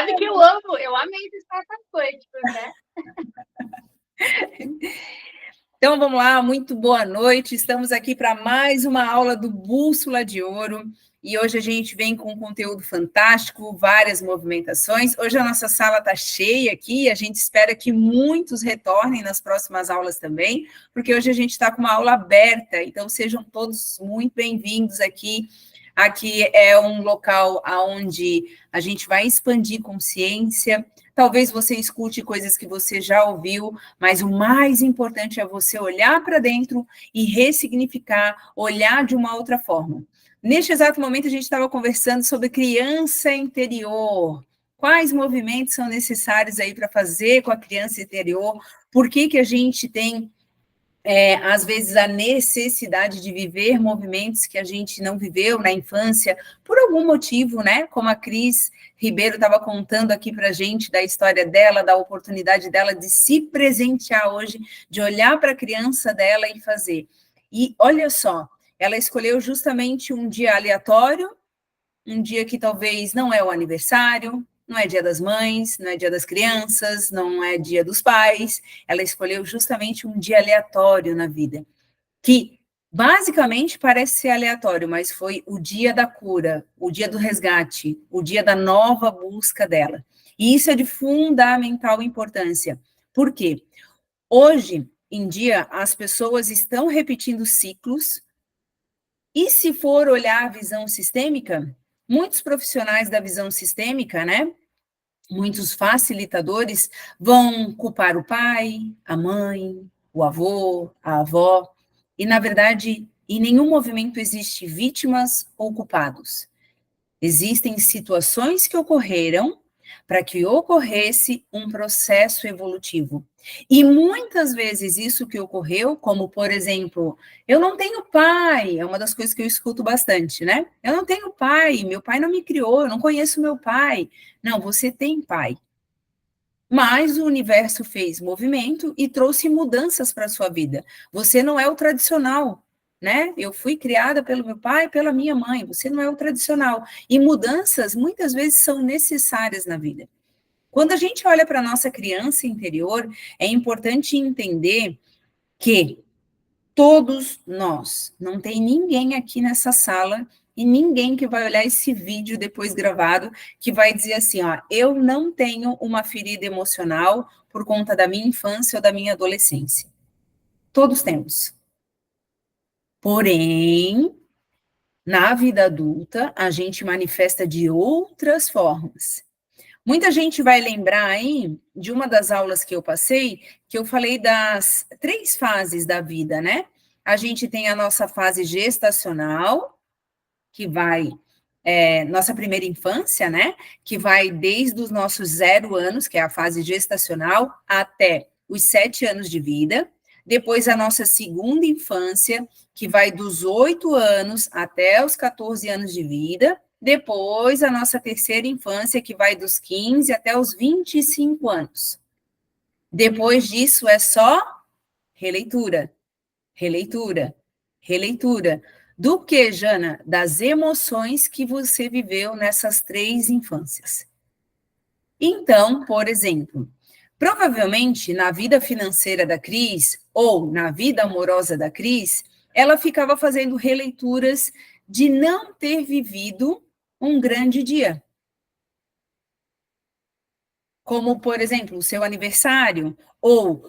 sabe que eu amo, eu amei esse startup quântico, né? Então, vamos lá, muito boa noite. Estamos aqui para mais uma aula do Bússola de Ouro. E hoje a gente vem com um conteúdo fantástico, várias movimentações. Hoje a nossa sala está cheia aqui, a gente espera que muitos retornem nas próximas aulas também, porque hoje a gente está com uma aula aberta, então sejam todos muito bem-vindos aqui. Aqui é um local onde a gente vai expandir consciência. Talvez você escute coisas que você já ouviu, mas o mais importante é você olhar para dentro e ressignificar, olhar de uma outra forma. Neste exato momento, a gente estava conversando sobre criança interior. Quais movimentos são necessários aí para fazer com a criança interior? Por que a gente tem às vezes, a necessidade de viver movimentos que a gente não viveu na infância, por algum motivo, né? Como a Cris Ribeiro estava contando aqui para a gente da história dela, da oportunidade dela de se presentear hoje, de olhar para a criança dela e fazer. E olha só, ela escolheu justamente um dia aleatório, um dia que talvez não é o aniversário, não é dia das mães, não é dia das crianças, não é dia dos pais. Ela escolheu justamente um dia aleatório na vida, que basicamente parece ser aleatório, mas foi o dia da cura, o dia do resgate, o dia da nova busca dela. E isso é de fundamental importância. Por quê? Hoje em dia, as pessoas estão repetindo ciclos, e se for olhar a visão sistêmica, muitos profissionais da visão sistêmica, né? Muitos facilitadores vão culpar o pai, a mãe, o avô, a avó, e, na verdade, em nenhum movimento existe vítimas ou culpados. Existem situações que ocorreram para que ocorresse um processo evolutivo. E muitas vezes isso que ocorreu, como, por exemplo, eu não tenho pai, é uma das coisas que eu escuto bastante, né? Eu não tenho pai, meu pai não me criou, eu não conheço meu pai. Não, você tem pai. Mas o universo fez movimento e trouxe mudanças para a sua vida. Você não é o tradicional, né? Eu fui criada pelo meu pai e pela minha mãe, você não é o tradicional. E mudanças, muitas vezes, são necessárias na vida. Quando a gente olha para a nossa criança interior, é importante entender que todos nós, não tem ninguém aqui nessa sala e ninguém que vai olhar esse vídeo depois gravado que vai dizer assim, ó, eu não tenho uma ferida emocional por conta da minha infância ou da minha adolescência. Todos temos. Porém, na vida adulta, a gente manifesta de outras formas. Muita gente vai lembrar aí de uma das aulas que eu passei, que eu falei das 3 fases da vida, né? A gente tem a nossa fase gestacional, que vai, nossa primeira infância, né? Que vai desde os nossos 0 anos, que é a fase gestacional, até os 7 anos de vida. Depois a nossa segunda infância, que vai dos 8 anos até os 14 anos de vida. Depois, a nossa terceira infância, que vai dos 15 até os 25 anos. Depois disso, é só releitura, releitura, releitura. Do que, Jana? Das emoções que você viveu nessas 3 infâncias. Então, por exemplo, provavelmente na vida financeira da Cris, ou na vida amorosa da Cris, ela ficava fazendo releituras de não ter vivido um grande dia. Como, por exemplo, o seu aniversário, ou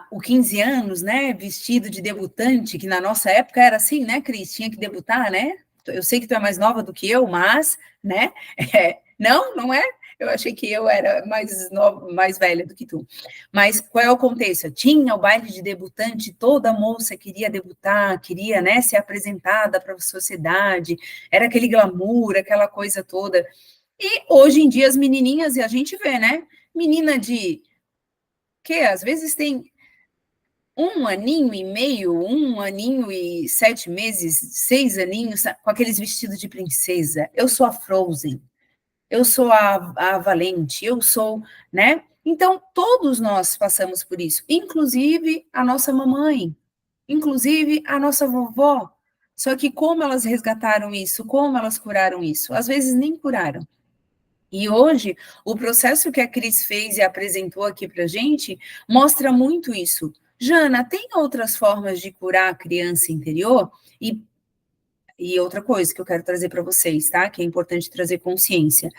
o 15 anos, né, vestido de debutante, que na nossa época era assim, né, Cris? Tinha que debutar, né? Eu sei que tu é mais nova do que eu, mas, né? Não, não é? Eu achei que eu era mais nova, mais velha do que tu. Mas qual é o contexto? Tinha o baile de debutante, toda moça queria debutar, queria, né, ser apresentada para a sociedade, era aquele glamour, aquela coisa toda. E hoje em dia as menininhas, e a gente vê, né? Menina de que às vezes tem 1 aninho e meio, 1 aninho e 7 meses, 6 aninhos, com aqueles vestidos de princesa. Eu sou a Frozen, eu sou a Valente, eu sou, né? Então, todos nós passamos por isso, inclusive a nossa mamãe, inclusive a nossa vovó. Só que como elas resgataram isso, como elas curaram isso? Às vezes nem curaram. E hoje, o processo que a Cris fez e apresentou aqui para a gente mostra muito isso. Jana, tem outras formas de curar a criança interior? E outra coisa que eu quero trazer para vocês, tá? Que é importante trazer consciência.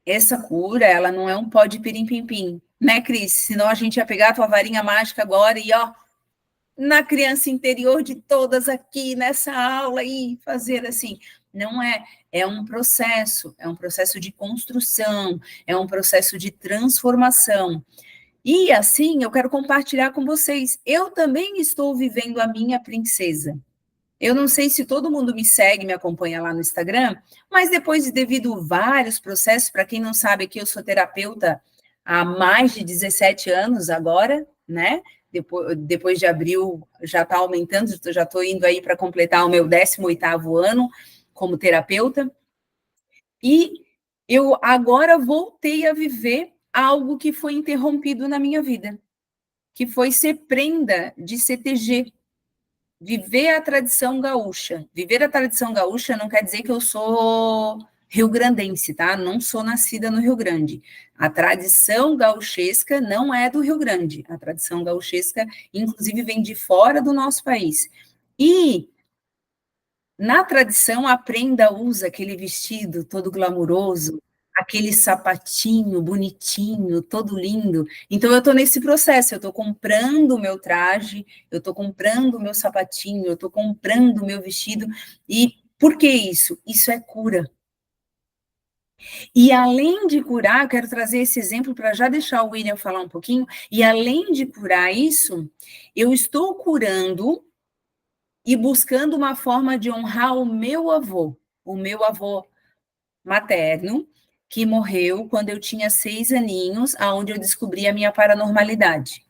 Essa cura, ela não é um pó de pirim-pim-pim, né, Cris? Senão a gente ia pegar a tua varinha mágica agora e, ó, na criança interior de todas aqui, nessa aula, e fazer assim. Não é, é um processo de construção, é um processo de transformação. E assim, eu quero compartilhar com vocês, eu também estou vivendo a minha princesa. Eu não sei se todo mundo me segue, me acompanha lá no Instagram, mas depois, devido a vários processos, para quem não sabe, aqui eu sou terapeuta há mais de 17 anos agora, né? Depois de abril já está aumentando, já estou indo aí para completar o meu 18º ano como terapeuta. E eu agora voltei a viver algo que foi interrompido na minha vida, que foi ser prenda de CTG, viver a tradição gaúcha. Viver a tradição gaúcha não quer dizer que eu sou rio-grandense, tá? Não sou nascida no Rio Grande. A tradição gauchesca não é do Rio Grande. A tradição gauchesca, inclusive, vem de fora do nosso país. E na tradição, a prenda usa aquele vestido todo glamuroso, aquele sapatinho bonitinho, todo lindo. Então, eu estou nesse processo, eu estou comprando o meu traje, eu estou comprando o meu sapatinho, eu estou comprando o meu vestido. E por que isso? Isso é cura. E além de curar, eu quero trazer esse exemplo para já deixar o William falar um pouquinho, e além de curar isso, eu estou curando e buscando uma forma de honrar o meu avô materno, que morreu quando eu tinha 6 aninhos, aonde eu descobri a minha paranormalidade.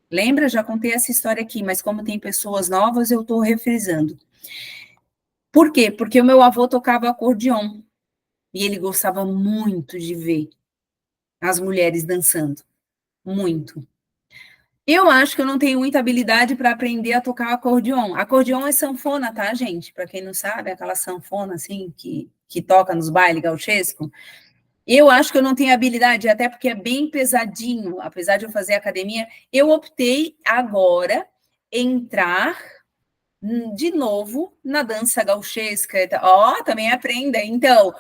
Lembra? Já contei essa história aqui, mas como tem pessoas novas, eu estou refrisando. Por quê? Porque o meu avô tocava acordeon, e ele gostava muito de ver as mulheres dançando, muito. Eu acho que eu não tenho muita habilidade para aprender a tocar acordeon. Acordeon é sanfona, tá, gente? Para quem não sabe, é aquela sanfona assim que toca nos bailes gauchescos. Eu acho que eu não tenho habilidade, até porque é bem pesadinho, apesar de eu fazer academia. Eu optei agora entrar de novo na dança gauchesca. Ó, também é prenda. Então,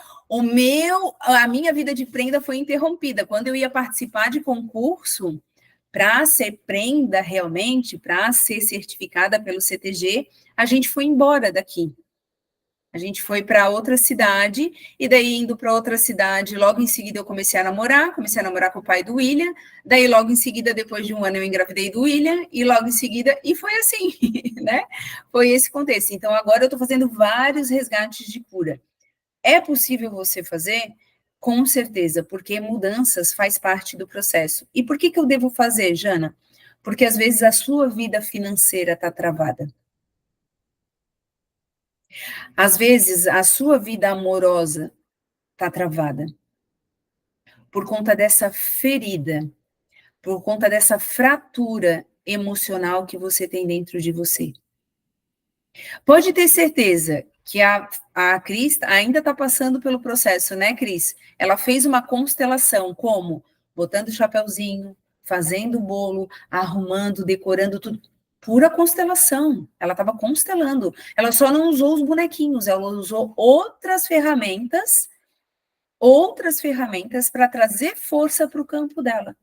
a minha vida de prenda foi interrompida. Quando eu ia participar de concurso, para ser prenda realmente, para ser certificada pelo CTG, a gente foi embora daqui. A gente foi para outra cidade, e daí indo para outra cidade, logo em seguida eu comecei a namorar com o pai do William, daí logo em seguida, depois de um ano, eu engravidei do William, e logo em seguida, e foi assim, né? Foi esse contexto. Então, agora eu estou fazendo vários resgates de cura. É possível você fazer? Com certeza, porque mudanças faz parte do processo. E por que eu devo fazer, Jana? Porque às vezes a sua vida financeira está travada. Às vezes a sua vida amorosa está travada. Por conta dessa ferida, por conta dessa fratura emocional que você tem dentro de você. Pode ter certeza que a Cris ainda está passando pelo processo, né, Cris? Ela fez uma constelação, como? Botando o chapéuzinho, fazendo o bolo, arrumando, decorando tudo. Pura constelação. Ela estava constelando. Ela só não usou os bonequinhos, ela usou outras ferramentas para trazer força para o campo dela.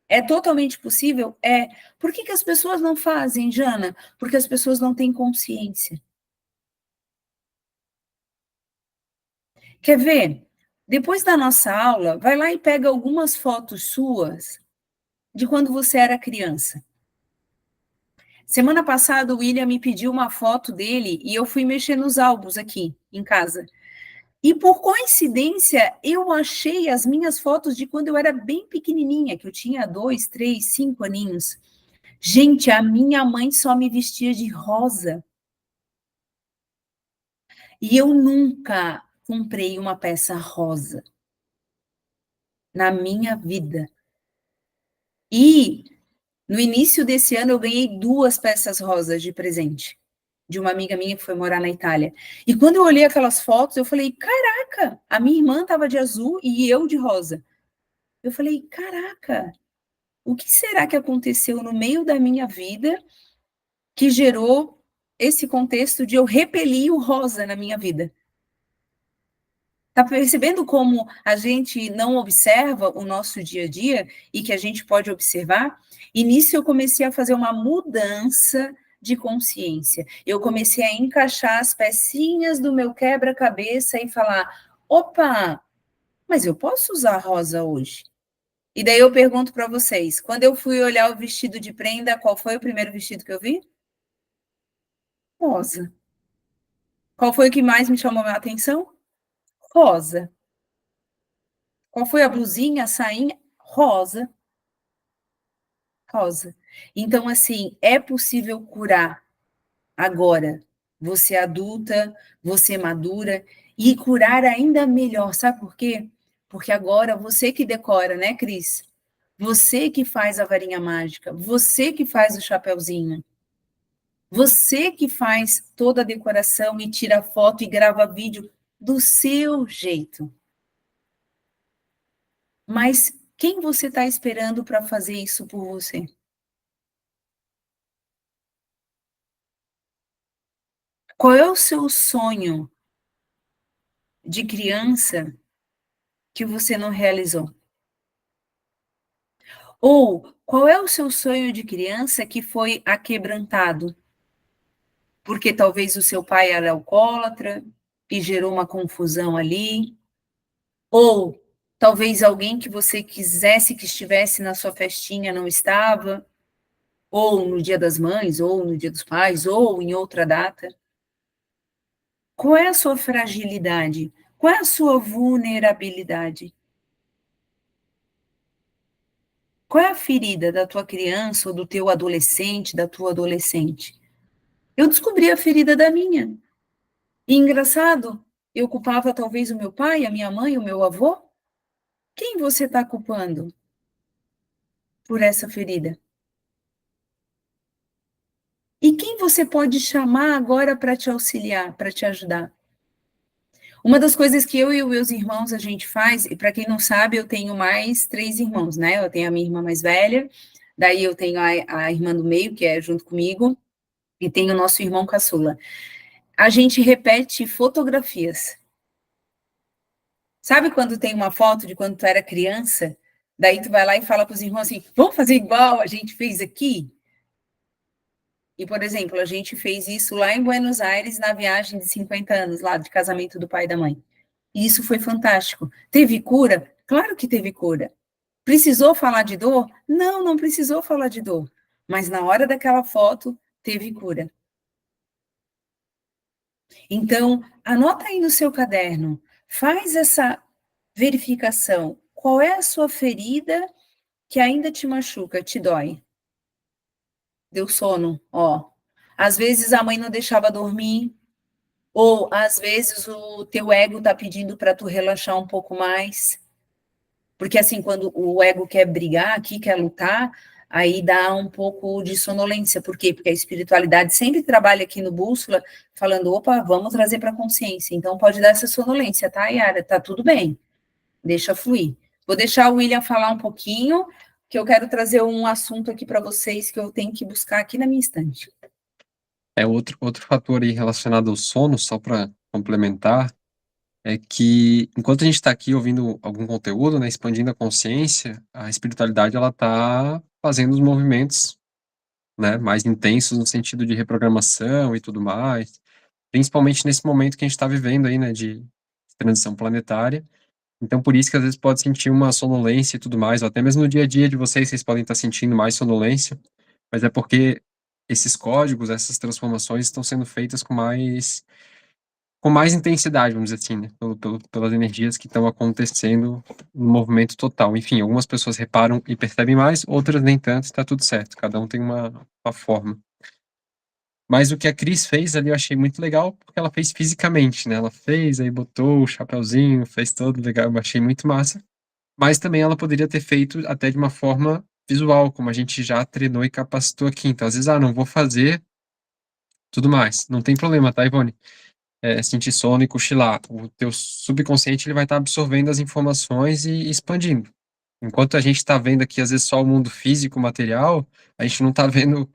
É totalmente possível? É. Por que as pessoas não fazem, Jana? Porque as pessoas não têm consciência. Quer ver? Depois da nossa aula, vai lá e pega algumas fotos suas de quando você era criança. Semana passada, o William me pediu uma foto dele e eu fui mexer nos álbuns aqui em casa. E por coincidência, eu achei as minhas fotos de quando eu era bem pequenininha, que eu tinha 2, 3, 5 aninhos. Gente, a minha mãe só me vestia de rosa. E eu nunca comprei uma peça rosa na minha vida. E no início desse ano eu ganhei 2 peças rosas de presente. de uma amiga minha que foi morar na Itália. E quando eu olhei aquelas fotos, eu falei, caraca, a minha irmã estava de azul e eu de rosa. Eu falei, caraca, o que será que aconteceu no meio da minha vida que gerou esse contexto de eu repelir o rosa na minha vida? Tá percebendo como a gente não observa o nosso dia a dia e que a gente pode observar? E nisso eu comecei a fazer uma mudança de consciência. Eu comecei a encaixar as pecinhas do meu quebra-cabeça e falar: opa, mas eu posso usar rosa hoje? E daí eu pergunto para vocês: quando eu fui olhar o vestido de prenda, qual foi o primeiro vestido que eu vi? Rosa. Qual foi o que mais me chamou a atenção? Rosa. Qual foi a blusinha, a sainha? Rosa. Rosa. Então, assim, é possível curar agora. Você adulta, você madura, e curar ainda melhor. Sabe por quê? Porque agora você que decora, né, Cris? Você que faz a varinha mágica, você que faz o chapeuzinho, você que faz toda a decoração e tira foto e grava vídeo do seu jeito. Mas quem você está esperando para fazer isso por você? Qual é o seu sonho de criança que você não realizou? Ou qual é o seu sonho de criança que foi aquebrantado? Porque talvez o seu pai era alcoólatra e gerou uma confusão ali, ou talvez alguém que você quisesse que estivesse na sua festinha não estava, ou no Dia das Mães, ou no Dia dos Pais, ou em outra data. Qual é a sua fragilidade? Qual é a sua vulnerabilidade? Qual é a ferida da tua criança ou do teu adolescente, da tua adolescente? Eu descobri a ferida da minha. E engraçado, eu culpava talvez o meu pai, a minha mãe, o meu avô. Quem você está culpando por essa ferida? E quem você pode chamar agora para te auxiliar, para te ajudar? Uma das coisas que eu e os meus irmãos a gente faz, e para quem não sabe, eu tenho mais 3 irmãos, né? Eu tenho a minha irmã mais velha, daí eu tenho a irmã do meio, que é junto comigo, e tenho o nosso irmão caçula. A gente repete fotografias. Sabe quando tem uma foto de quando tu era criança? Daí tu vai lá e fala para os irmãos assim, vamos fazer igual a gente fez aqui? E, por exemplo, a gente fez isso lá em Buenos Aires, na viagem de 50 anos, lá de casamento do pai e da mãe. E isso foi fantástico. Teve cura? Claro que teve cura. Precisou falar de dor? Não, não precisou falar de dor. Mas na hora daquela foto, teve cura. Então, anota aí no seu caderno, faz essa verificação. Qual é a sua ferida que ainda te machuca, te dói? Deu sono, ó. Às vezes a mãe não deixava dormir, ou às vezes o teu ego tá pedindo para tu relaxar um pouco mais. Porque assim, quando o ego quer brigar aqui, quer lutar, aí dá um pouco de sonolência. Por quê? Porque a espiritualidade sempre trabalha aqui no Bússola, falando, opa, vamos trazer para a consciência. Então pode dar essa sonolência, tá, Yara? Tá tudo bem. Deixa fluir. Vou deixar o William falar um pouquinho, que eu quero trazer um assunto aqui para vocês que eu tenho que buscar aqui na minha estante. Outro fator aí relacionado ao sono, só para complementar, é que enquanto a gente está aqui ouvindo algum conteúdo, né, expandindo a consciência, a espiritualidade ela está fazendo os movimentos, né, mais intensos no sentido de reprogramação e tudo mais, principalmente nesse momento que a gente está vivendo aí, né, de transição planetária. Então, por isso que às vezes pode sentir uma sonolência e tudo mais, ou até mesmo no dia a dia de vocês, vocês podem estar sentindo mais sonolência, mas é porque esses códigos, essas transformações estão sendo feitas com mais intensidade, vamos dizer assim, né? Pelas energias que estão acontecendo no movimento total. Enfim, algumas pessoas reparam e percebem mais, outras nem tanto, está tudo certo. Cada um tem uma forma. Mas o que a Cris fez ali eu achei muito legal, porque ela fez fisicamente, né? Ela fez, aí botou o chapeuzinho, fez todo legal, eu achei muito massa. Mas também ela poderia ter feito até de uma forma visual, como a gente já treinou e capacitou aqui. Então, às vezes, não vou fazer tudo mais. Não tem problema, tá, Ivone? Sentir sono e cochilar. O teu subconsciente ele vai estar absorvendo as informações e expandindo. Enquanto a gente está vendo aqui, às vezes, só o mundo físico, material, a gente não está vendo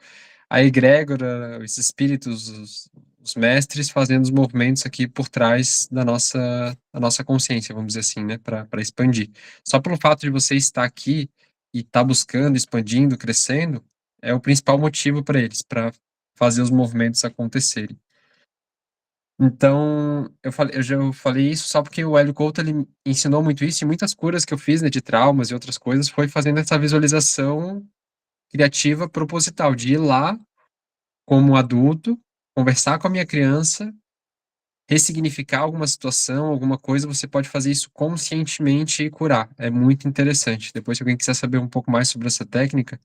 a egrégora, os espíritos, os mestres fazendo os movimentos aqui por trás da nossa consciência, vamos dizer assim, né, para expandir. Só pelo fato de você estar aqui e estar buscando, expandindo, crescendo, é o principal motivo para eles, para fazer os movimentos acontecerem. Então, eu falei isso só porque o Hélio Couto, ele ensinou muito isso, e muitas curas que eu fiz, né, de traumas e outras coisas, foi fazendo essa visualização criativa proposital, de ir lá como adulto, conversar com a minha criança, ressignificar alguma situação, alguma coisa, você pode fazer isso conscientemente e curar. É muito interessante. Depois, se alguém quiser saber um pouco mais sobre essa técnica,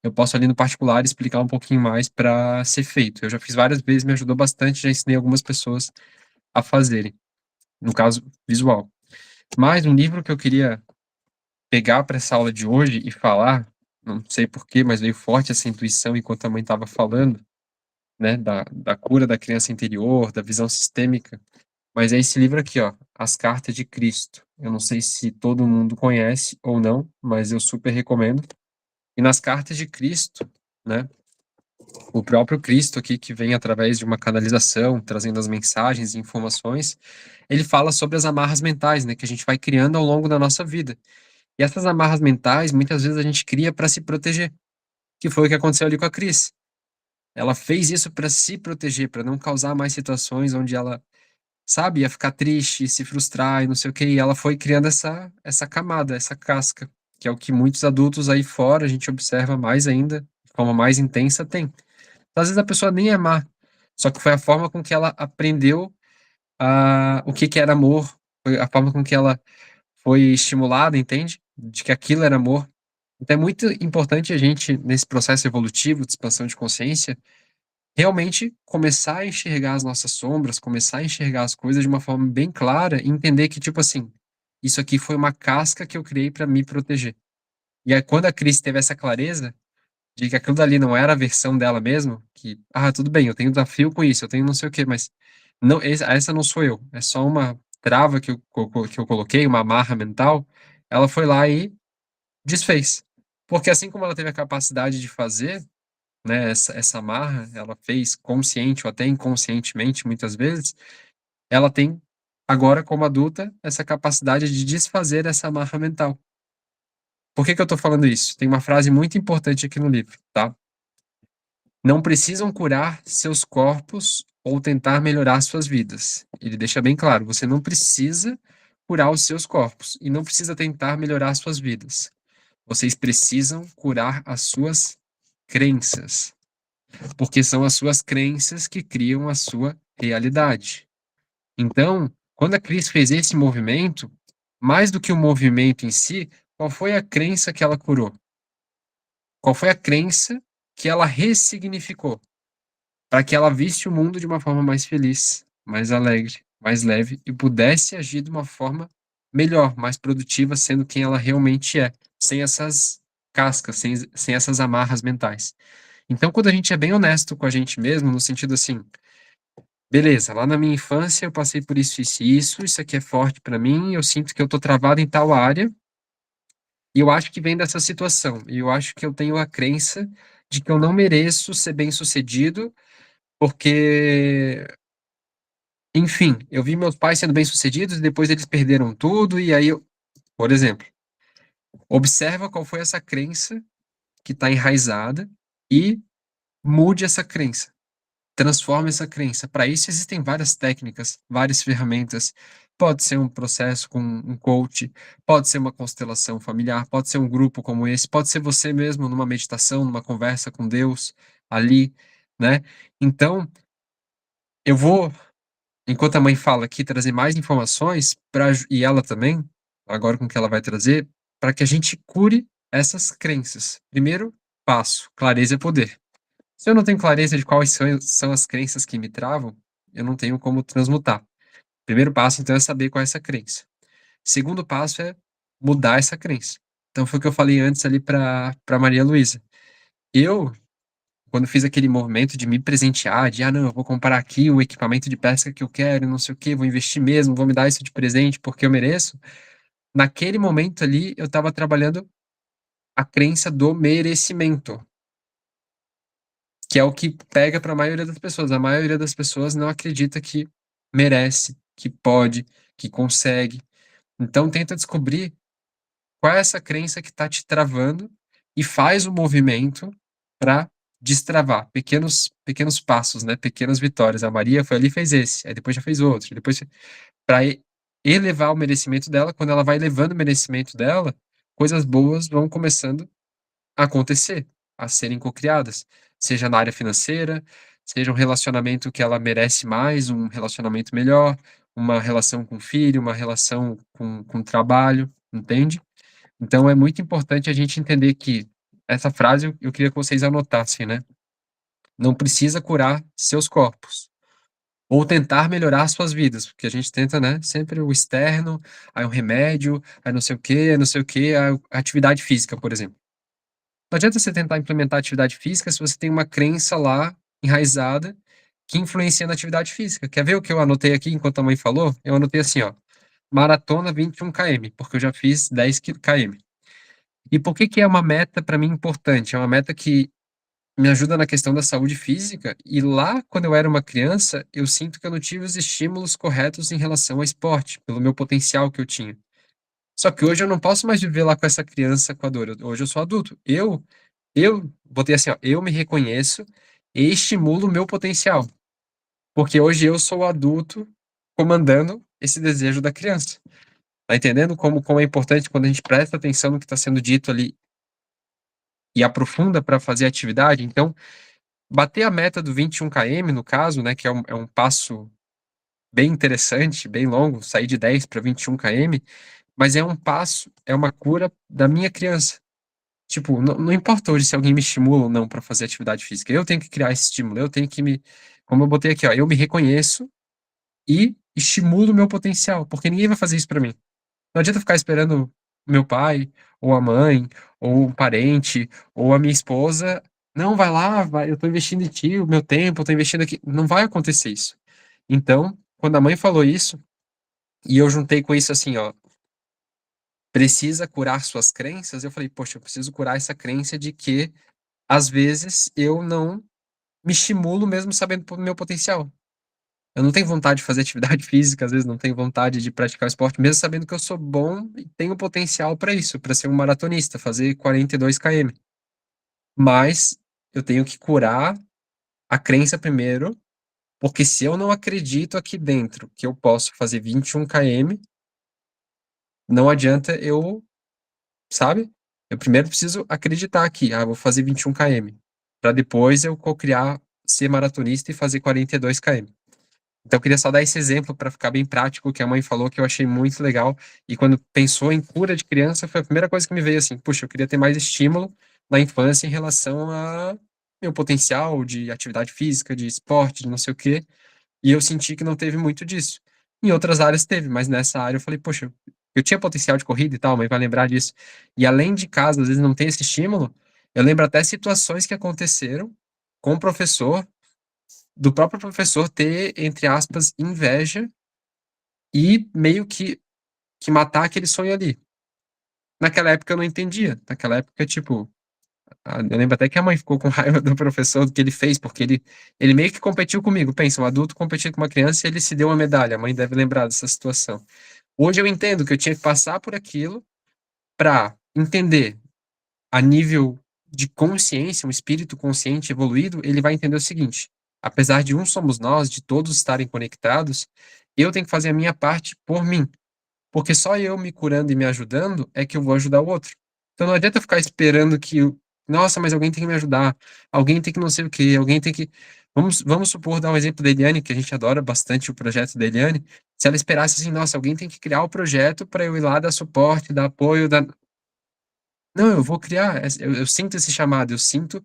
eu posso ali no particular explicar um pouquinho mais para ser feito. Eu já fiz várias vezes, me ajudou bastante, já ensinei algumas pessoas a fazerem, no caso, visual. Mas um livro que eu queria pegar para essa aula de hoje e falar, não sei porquê, mas veio forte essa intuição enquanto a mãe estava falando, né, da cura da criança interior, da visão sistêmica, mas é esse livro aqui, ó, As Cartas de Cristo. Eu não sei se todo mundo conhece ou não, mas eu super recomendo. E nas Cartas de Cristo, né, o próprio Cristo aqui, que vem através de uma canalização, trazendo as mensagens e informações, ele fala sobre as amarras mentais, né, que a gente vai criando ao longo da nossa vida. E essas amarras mentais, muitas vezes a gente cria para se proteger, que foi o que aconteceu ali com a Cris. Ela fez isso para se proteger, para não causar mais situações onde ela, sabe, ia ficar triste, se frustrar e não sei o quê. E ela foi criando essa camada, essa casca, que é o que muitos adultos aí fora, a gente observa mais ainda, de forma mais intensa, tem. Então, às vezes a pessoa nem é má, só que foi a forma com que ela aprendeu o que que era amor, foi a forma com que ela foi estimulada, entende? De que aquilo era amor. Então é muito importante a gente, nesse processo evolutivo de expansão de consciência, realmente começar a enxergar as nossas sombras, começar a enxergar as coisas de uma forma bem clara e entender que, tipo assim, isso aqui foi uma casca que eu criei para me proteger. E aí, quando a Cris teve essa clareza de que aquilo dali não era a versão dela mesmo, que, tudo bem, eu tenho desafio com isso, eu tenho não sei o quê, mas não, essa não sou eu, é só uma trava que eu coloquei, uma amarra mental, ela foi lá e desfez. Porque assim como ela teve a capacidade de fazer, né, essa amarra, ela fez consciente ou até inconscientemente, muitas vezes, ela tem, agora como adulta, essa capacidade de desfazer essa amarra mental. Por que que eu estou falando isso? Tem uma frase muito importante aqui no livro, tá? Não precisam curar seus corpos ou tentar melhorar suas vidas. Ele deixa bem claro, você não precisa curar os seus corpos e não precisa tentar melhorar suas vidas. Vocês precisam curar as suas crenças, porque são as suas crenças que criam a sua realidade. Então, quando a Cris fez esse movimento, mais do que o movimento em si, qual foi a crença que ela curou? Qual foi a crença que ela ressignificou? Para que ela visse o mundo de uma forma mais feliz, mais alegre, mais leve e pudesse agir de uma forma melhor, mais produtiva, sendo quem ela realmente é, sem essas cascas, sem essas amarras mentais. Então, quando a gente é bem honesto com a gente mesmo, no sentido assim, beleza, lá na minha infância eu passei por isso aqui é forte para mim, eu sinto que eu tô travado em tal área, e eu acho que vem dessa situação, e eu acho que eu tenho a crença de que eu não mereço ser bem-sucedido, porque, enfim, eu vi meus pais sendo bem-sucedidos e depois eles perderam tudo, e aí eu, por exemplo, observa qual foi essa crença que está enraizada e mude essa crença. Transforma essa crença. Para isso existem várias técnicas, várias ferramentas. Pode ser um processo com um coach, pode ser uma constelação familiar, pode ser um grupo como esse, pode ser você mesmo numa meditação, numa conversa com Deus ali, né? Então, eu vou, enquanto a mãe fala aqui, trazer mais informações para e ela também, agora com o que ela vai trazer, para que a gente cure essas crenças. Primeiro passo, clareza é poder. Se eu não tenho clareza de quais são as crenças que me travam, eu não tenho como transmutar. Primeiro passo, então, é saber qual é essa crença. Segundo passo é mudar essa crença. Então, foi o que eu falei antes ali para Maria Luísa. Eu quando eu fiz aquele movimento de me presentear, de, não, eu vou comprar aqui o equipamento de pesca que eu quero, não sei o quê, vou investir mesmo, vou me dar isso de presente porque eu mereço. Naquele momento ali, eu estava trabalhando a crença do merecimento, que é o que pega para a maioria das pessoas. A maioria das pessoas não acredita que merece, que pode, que consegue. Então tenta descobrir qual é essa crença que está te travando e faz o movimento para destravar, pequenos passos, né, pequenas vitórias. A Maria foi ali e fez esse, aí depois já fez outro, depois para elevar o merecimento dela, quando ela vai elevando o merecimento dela, coisas boas vão começando a acontecer, a serem cocriadas, seja na área financeira, seja um relacionamento que ela merece mais, um relacionamento melhor, uma relação com o filho, uma relação com o trabalho, entende? Então é muito importante a gente entender que essa frase eu queria que vocês anotassem, né? Não precisa curar seus corpos ou tentar melhorar suas vidas, porque a gente tenta, né, sempre o externo, aí um remédio, aí não sei o quê, aí não sei o quê, aí a atividade física, por exemplo. Não adianta você tentar implementar atividade física se você tem uma crença lá enraizada que influencia na atividade física. Quer ver o que eu anotei aqui enquanto a mãe falou? Eu anotei assim, ó, maratona 21 km, porque eu já fiz 10 km. E por que que é uma meta para mim importante? É uma meta que me ajuda na questão da saúde física, e lá, quando eu era uma criança, eu sinto que eu não tive os estímulos corretos em relação ao esporte, pelo meu potencial que eu tinha. Só que hoje eu não posso mais viver lá com essa criança com a dor. Hoje eu sou adulto. Eu botei assim, ó, eu me reconheço e estimulo o meu potencial. Porque hoje eu sou o adulto comandando esse desejo da criança. Tá entendendo como é importante quando a gente presta atenção no que está sendo dito ali e aprofunda para fazer a atividade? Então, bater a meta do 21 km, no caso, né, que é um passo bem interessante, bem longo, sair de 10 para 21 km, mas é um passo, é uma cura da minha criança. Tipo, não importa hoje se alguém me estimula ou não para fazer atividade física, eu tenho que criar esse estímulo, eu tenho que me. Como eu botei aqui, ó, eu me reconheço e estimulo o meu potencial, porque ninguém vai fazer isso para mim. Não adianta ficar esperando o meu pai, ou a mãe, ou um parente, ou a minha esposa. Não, vai lá, vai, eu tô investindo em ti, o meu tempo, eu tô investindo aqui. Não vai acontecer isso. Então, quando a mãe falou isso, e eu juntei com isso assim, ó, precisa curar suas crenças, eu falei, poxa, eu preciso curar essa crença de que, às vezes, eu não me estimulo mesmo sabendo do meu potencial. Eu não tenho vontade de fazer atividade física, às vezes não tenho vontade de praticar esporte, mesmo sabendo que eu sou bom e tenho potencial para isso, para ser um maratonista, fazer 42 km. Mas eu tenho que curar a crença primeiro, porque se eu não acredito aqui dentro que eu posso fazer 21 km, não adianta eu, sabe? Eu primeiro preciso acreditar aqui, vou fazer 21 km, para depois eu cocriar ser maratonista e fazer 42 km. Então, eu queria só dar esse exemplo para ficar bem prático, que a mãe falou, que eu achei muito legal. E quando pensou em cura de criança, foi a primeira coisa que me veio assim: puxa, eu queria ter mais estímulo na infância em relação a meu potencial de atividade física, de esporte, de não sei o quê. E eu senti que não teve muito disso. Em outras áreas teve, mas nessa área eu falei: poxa, eu tinha potencial de corrida e tal, a mãe vai lembrar disso. E além de casa, às vezes não tem esse estímulo, eu lembro até situações que aconteceram com o professor, do próprio professor ter, entre aspas, inveja e meio que matar aquele sonho ali. Naquela época eu não entendia. Naquela época, tipo, eu lembro até que a mãe ficou com raiva do professor do que ele fez, porque ele meio que competiu comigo. Pensa, um adulto competindo com uma criança e ele se deu uma medalha. A mãe deve lembrar dessa situação. Hoje eu entendo que eu tinha que passar por aquilo para entender a nível de consciência, um espírito consciente evoluído, ele vai entender o seguinte: apesar de um somos nós, de todos estarem conectados, eu tenho que fazer a minha parte por mim, porque só eu me curando e me ajudando é que eu vou ajudar o outro. Então não adianta ficar esperando que, nossa, mas alguém tem que me ajudar, alguém tem que não sei o quê, alguém tem que. Vamos supor, dar um exemplo da Eliane, que a gente adora bastante o projeto da Eliane. Se ela esperasse assim, nossa, alguém tem que criar o projeto para eu ir lá dar suporte, dar apoio, dar. Não, eu vou criar, eu sinto esse chamado, eu sinto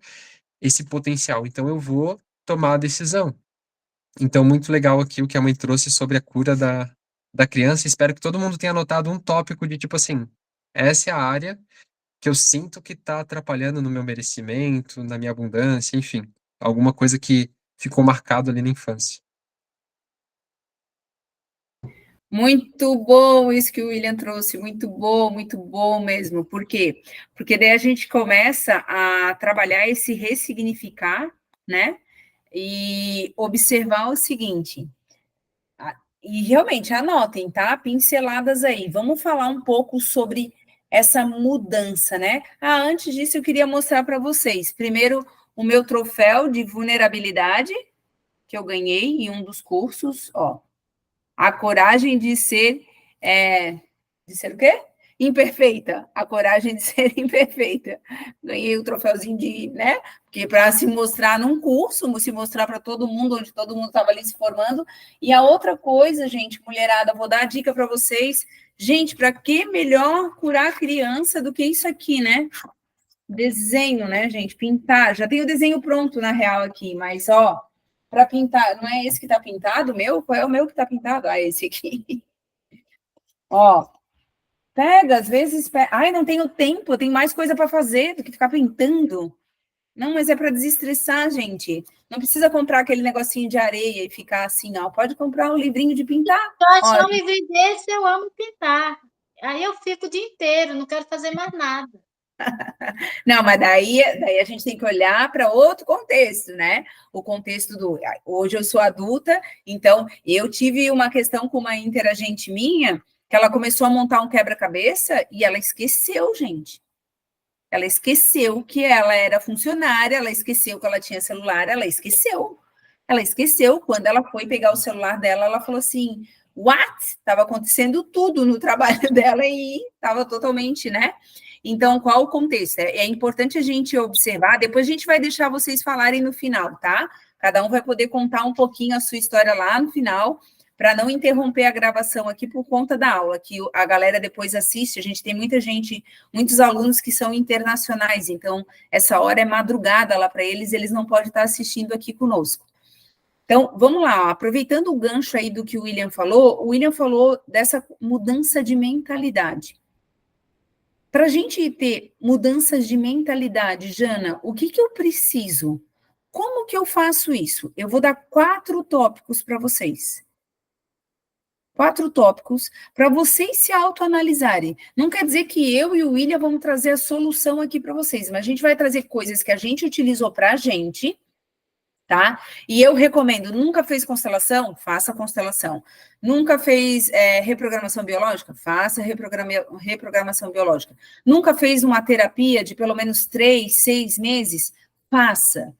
esse potencial, então eu vou tomar a decisão. Então, muito legal aqui o que a mãe trouxe sobre a cura da criança. Espero que todo mundo tenha anotado um tópico de tipo assim: essa é a área que eu sinto que está atrapalhando no meu merecimento, na minha abundância, enfim, alguma coisa que ficou marcado ali na infância. Muito bom isso que o William trouxe, muito bom mesmo. Por quê? Porque daí a gente começa a trabalhar esse ressignificar, né? E observar o seguinte, e realmente anotem, tá? Pinceladas aí. Vamos falar um pouco sobre essa mudança, né? Antes disso, eu queria mostrar para vocês. Primeiro, o meu troféu de vulnerabilidade, que eu ganhei em um dos cursos, ó. A coragem de ser. De ser o quê? Imperfeita. A coragem de ser imperfeita. Ganhei o troféuzinho de, né? Porque para se mostrar num curso, se mostrar para todo mundo, onde todo mundo estava ali se formando. E a outra coisa, gente, mulherada, vou dar a dica para vocês. Gente, para que melhor curar a criança do que isso aqui, né? Desenho, né, gente? Pintar. Já tem o desenho pronto, na real, aqui, mas, ó, para pintar, não é esse que está pintado, meu? Qual é o meu que está pintado? Esse aqui. Ó, pega, às vezes. Ai, não tenho tempo, tem mais coisa para fazer do que ficar pintando. Não, mas é para desestressar, gente. Não precisa comprar aquele negocinho de areia e ficar assim, ó. Pode comprar um livrinho de pintar. Eu me vi desse, eu amo pintar. Aí eu fico o dia inteiro, não quero fazer mais nada. Não, mas daí a gente tem que olhar para outro contexto, né? O contexto do. Hoje eu sou adulta, então eu tive uma questão com uma interagente minha, que ela começou a montar um quebra-cabeça e ela esqueceu, gente. Ela esqueceu que ela era funcionária, ela esqueceu que ela tinha celular, ela esqueceu. Ela esqueceu, quando ela foi pegar o celular dela, ela falou assim: what? Estava acontecendo tudo no trabalho dela e estava totalmente, né? Então, qual o contexto? É importante a gente observar, depois a gente vai deixar vocês falarem no final, tá? Cada um vai poder contar um pouquinho a sua história lá no final, para não interromper a gravação aqui por conta da aula, que a galera depois assiste. A gente tem muita gente, muitos alunos que são internacionais, então essa hora é madrugada lá para eles, eles não podem estar assistindo aqui conosco. Então, vamos lá, aproveitando o gancho aí do que o William falou dessa mudança de mentalidade. Para a gente ter mudanças de mentalidade, Jana, o que eu preciso? Como que eu faço isso? Eu vou dar 4 tópicos para vocês. 4 tópicos para vocês se autoanalisarem. Não quer dizer que eu e o William vamos trazer a solução aqui para vocês, mas a gente vai trazer coisas que a gente utilizou para a gente, tá? E eu recomendo, nunca fez constelação? Faça constelação. Nunca fez reprogramação biológica? Faça reprogramação biológica. Nunca fez uma terapia de pelo menos 3, 6 meses? Faça.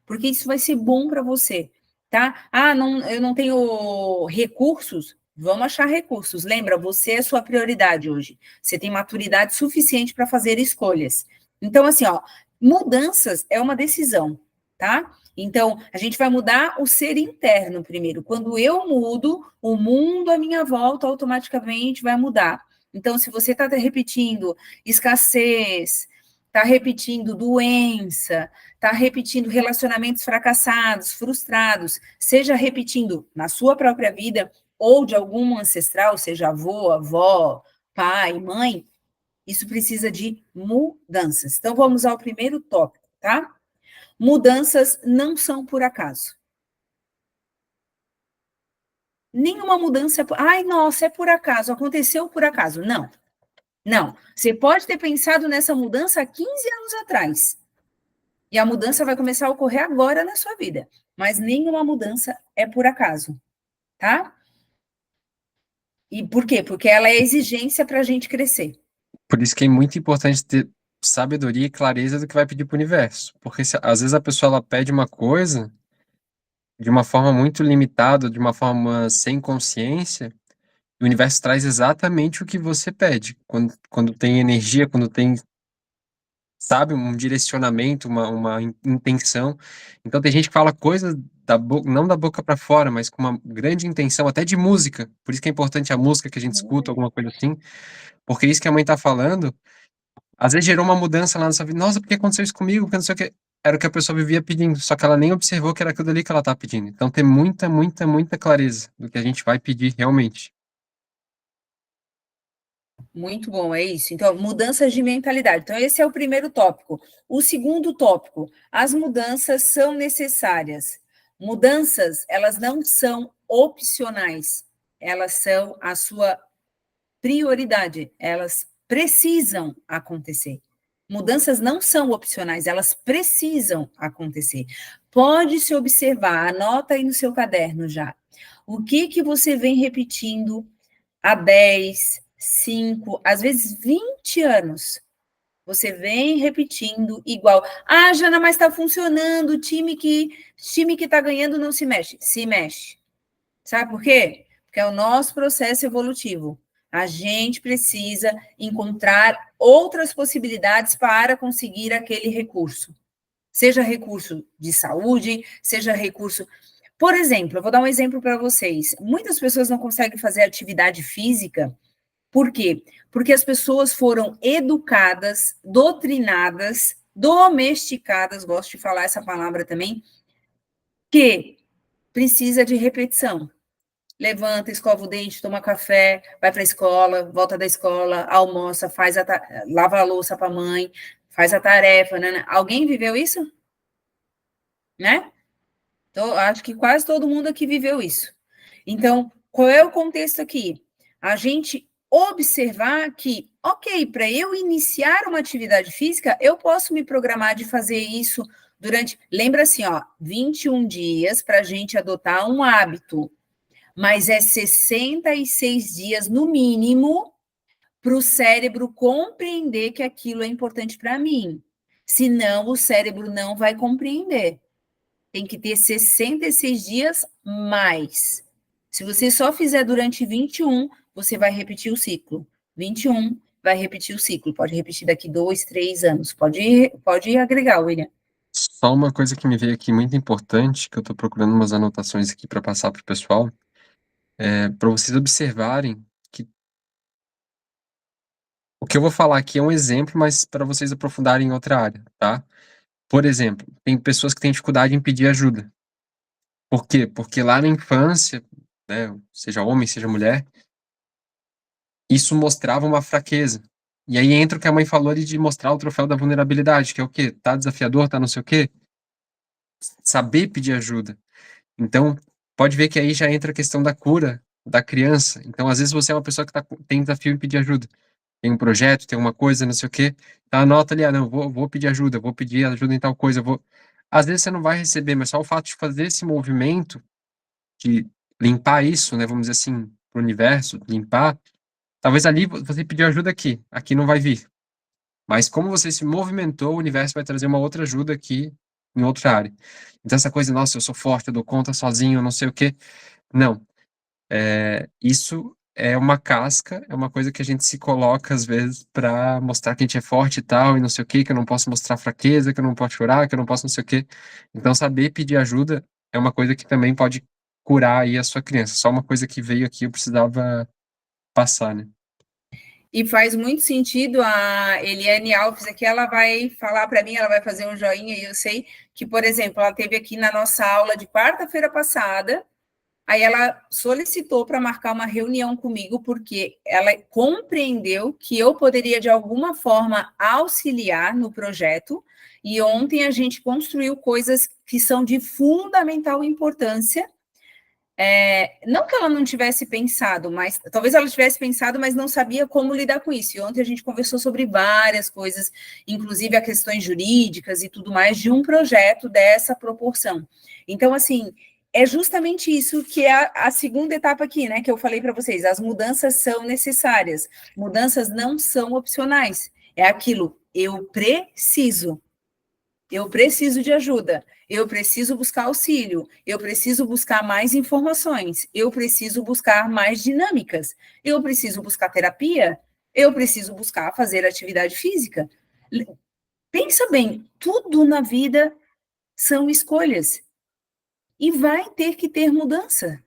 Porque isso vai ser bom para você, tá? Não, eu não tenho recursos? Vamos achar recursos. Lembra, você é sua prioridade hoje. Você tem maturidade suficiente para fazer escolhas. Então, assim, ó, mudanças é uma decisão, tá? Então, a gente vai mudar o ser interno primeiro. Quando eu mudo, o mundo à minha volta automaticamente vai mudar. Então, se você está repetindo escassez, está repetindo doença, está repetindo relacionamentos fracassados, frustrados, seja repetindo na sua própria vida ou de algum ancestral, seja avô, avó, pai, mãe, isso precisa de mudanças. Então, vamos ao primeiro tópico, tá? Mudanças não são por acaso. Nenhuma mudança é por... Ai, nossa, é por acaso, aconteceu por acaso. Não. Você pode ter pensado nessa mudança há 15 anos atrás. E a mudança vai começar a ocorrer agora na sua vida. Mas nenhuma mudança é por acaso, tá? E por quê? Porque ela é exigência para a gente crescer. Por isso que é muito importante ter sabedoria e clareza do que vai pedir para o universo. Porque às vezes a pessoa ela pede uma coisa de uma forma muito limitada, de uma forma sem consciência, e o universo traz exatamente o que você pede. Quando tem energia, quando tem, sabe, um direcionamento, uma intenção. Então tem gente que fala coisas não da boca para fora, mas com uma grande intenção, até de música. Por isso que é importante a música que a gente escuta, alguma coisa assim. Porque isso que a mãe tá falando, às vezes gerou uma mudança lá na sua vida. Nossa, por que aconteceu isso comigo? Porque não sei o que. Era o que a pessoa vivia pedindo, só que ela nem observou que era aquilo ali que ela tá pedindo. Então, ter muita clareza do que a gente vai pedir realmente. Muito bom, é isso. Então, mudanças de mentalidade. Então, esse é o primeiro tópico. O segundo tópico, as mudanças são necessárias. Mudanças, elas não são opcionais, elas são a sua prioridade, elas precisam acontecer. Mudanças não são opcionais, elas precisam acontecer. Pode se observar, anota aí no seu caderno já. O que você vem repetindo há 10, 5, às vezes 20 anos? Você vem repetindo igual. Ah, Jana, mas está funcionando, o time que está ganhando não se mexe. Se mexe. Sabe por quê? Porque é o nosso processo evolutivo. A gente precisa encontrar outras possibilidades para conseguir aquele recurso. Seja recurso de saúde, seja recurso... Por exemplo, eu vou dar um exemplo para vocês. Muitas pessoas não conseguem fazer atividade física. Por quê? Porque as pessoas foram educadas, doutrinadas, domesticadas, gosto de falar essa palavra também, que precisa de repetição. Levanta, escova o dente, toma café, vai para a escola, volta da escola, almoça, lava a louça para a mãe, faz a tarefa, né? Alguém viveu isso? Né? Então, acho que quase todo mundo aqui viveu isso. Então, qual é o contexto aqui? A gente observar que, ok, para eu iniciar uma atividade física, eu posso me programar de fazer isso durante... Lembra assim, ó, 21 dias para a gente adotar um hábito, mas é 66 dias, no mínimo, para o cérebro compreender que aquilo é importante para mim. Senão, o cérebro não vai compreender. Tem que ter 66 dias mais. Se você só fizer durante 21, você vai repetir o ciclo. 21, vai repetir o ciclo. Pode repetir daqui 2, 3 anos. Pode agregar, William. Só uma coisa que me veio aqui muito importante, que eu estou procurando umas anotações aqui para passar para o pessoal, para vocês observarem que o que eu vou falar aqui é um exemplo, mas para vocês aprofundarem em outra área, tá? Por exemplo, tem pessoas que têm dificuldade em pedir ajuda. Por quê? Porque lá na infância, né, seja homem, seja mulher, isso mostrava uma fraqueza. E aí entra o que a mãe falou ali de mostrar o troféu da vulnerabilidade, que é o quê? Tá desafiador, tá não sei o quê? Saber pedir ajuda. Então, pode ver que aí já entra a questão da cura da criança. Então, às vezes você é uma pessoa que tem desafio em pedir ajuda. Tem um projeto, tem uma coisa, não sei o quê. Então, anota ali, não, vou pedir ajuda, vou pedir ajuda em tal coisa, vou... Às vezes você não vai receber, mas só o fato de fazer esse movimento, de limpar isso, né, vamos dizer assim, pro universo, limpar, talvez ali você pediu ajuda aqui não vai vir. Mas como você se movimentou, o universo vai trazer uma outra ajuda aqui em outra área. Então essa coisa, nossa, eu sou forte, eu dou conta sozinho, não sei o quê. Não. Isso é uma casca, é uma coisa que a gente se coloca às vezes para mostrar que a gente é forte e tal, e não sei o quê, que eu não posso mostrar fraqueza, que eu não posso chorar, que eu não posso não sei o quê. Então saber pedir ajuda é uma coisa que também pode curar aí a sua criança. Só uma coisa que veio aqui, eu precisava passar, né? E faz muito sentido, a Eliane Alves aqui, ela vai falar para mim, ela vai fazer um joinha, e eu sei que, por exemplo, ela teve aqui na nossa aula de quarta-feira passada, aí ela solicitou para marcar uma reunião comigo, porque ela compreendeu que eu poderia, de alguma forma, auxiliar no projeto, e ontem a gente construiu coisas que são de fundamental importância. Não que ela não tivesse pensado, mas talvez ela tivesse pensado, mas não sabia como lidar com isso. E ontem a gente conversou sobre várias coisas, inclusive a questões jurídicas e tudo mais, de um projeto dessa proporção. Então, assim, é justamente isso que é a segunda etapa aqui, né? Que eu falei para vocês: as mudanças são necessárias, mudanças não são opcionais. É aquilo, eu preciso de ajuda, eu preciso buscar auxílio, eu preciso buscar mais informações, eu preciso buscar mais dinâmicas, eu preciso buscar terapia, eu preciso buscar fazer atividade física. Pensa bem, tudo na vida são escolhas. E vai ter que ter mudança.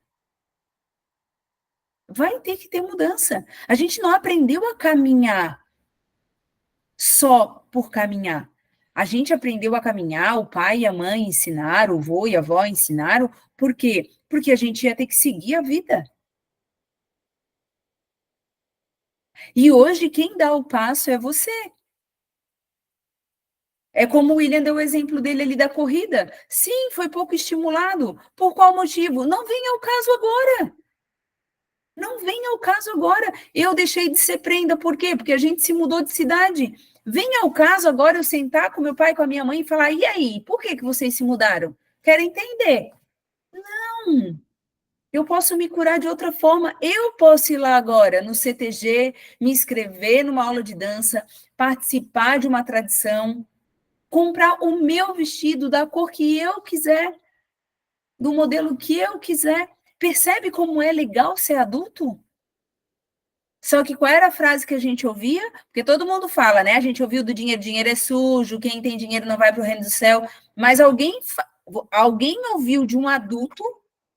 Vai ter que ter mudança. A gente não aprendeu a caminhar só por caminhar. A gente aprendeu a caminhar, o pai e a mãe ensinaram, o vô e a avó ensinaram. Por quê? Porque a gente ia ter que seguir a vida. E hoje quem dá o passo é você. É como o William deu o exemplo dele ali da corrida. Sim, foi pouco estimulado. Por qual motivo? Não vem ao caso agora. Não vem ao caso agora. Eu deixei de ser prenda, por quê? Porque a gente se mudou de cidade. Vem ao caso agora eu sentar com meu pai, com a minha mãe e falar: e aí, por que vocês se mudaram? Quero entender. Não, eu posso me curar de outra forma. Eu posso ir lá agora no CTG, me inscrever numa aula de dança, participar de uma tradição, comprar o meu vestido da cor que eu quiser, do modelo que eu quiser. Percebe como é legal ser adulto? Só que qual era a frase que a gente ouvia? Porque todo mundo fala, né? A gente ouviu do dinheiro, dinheiro é sujo, quem tem dinheiro não vai para o reino do céu. Mas alguém ouviu de um adulto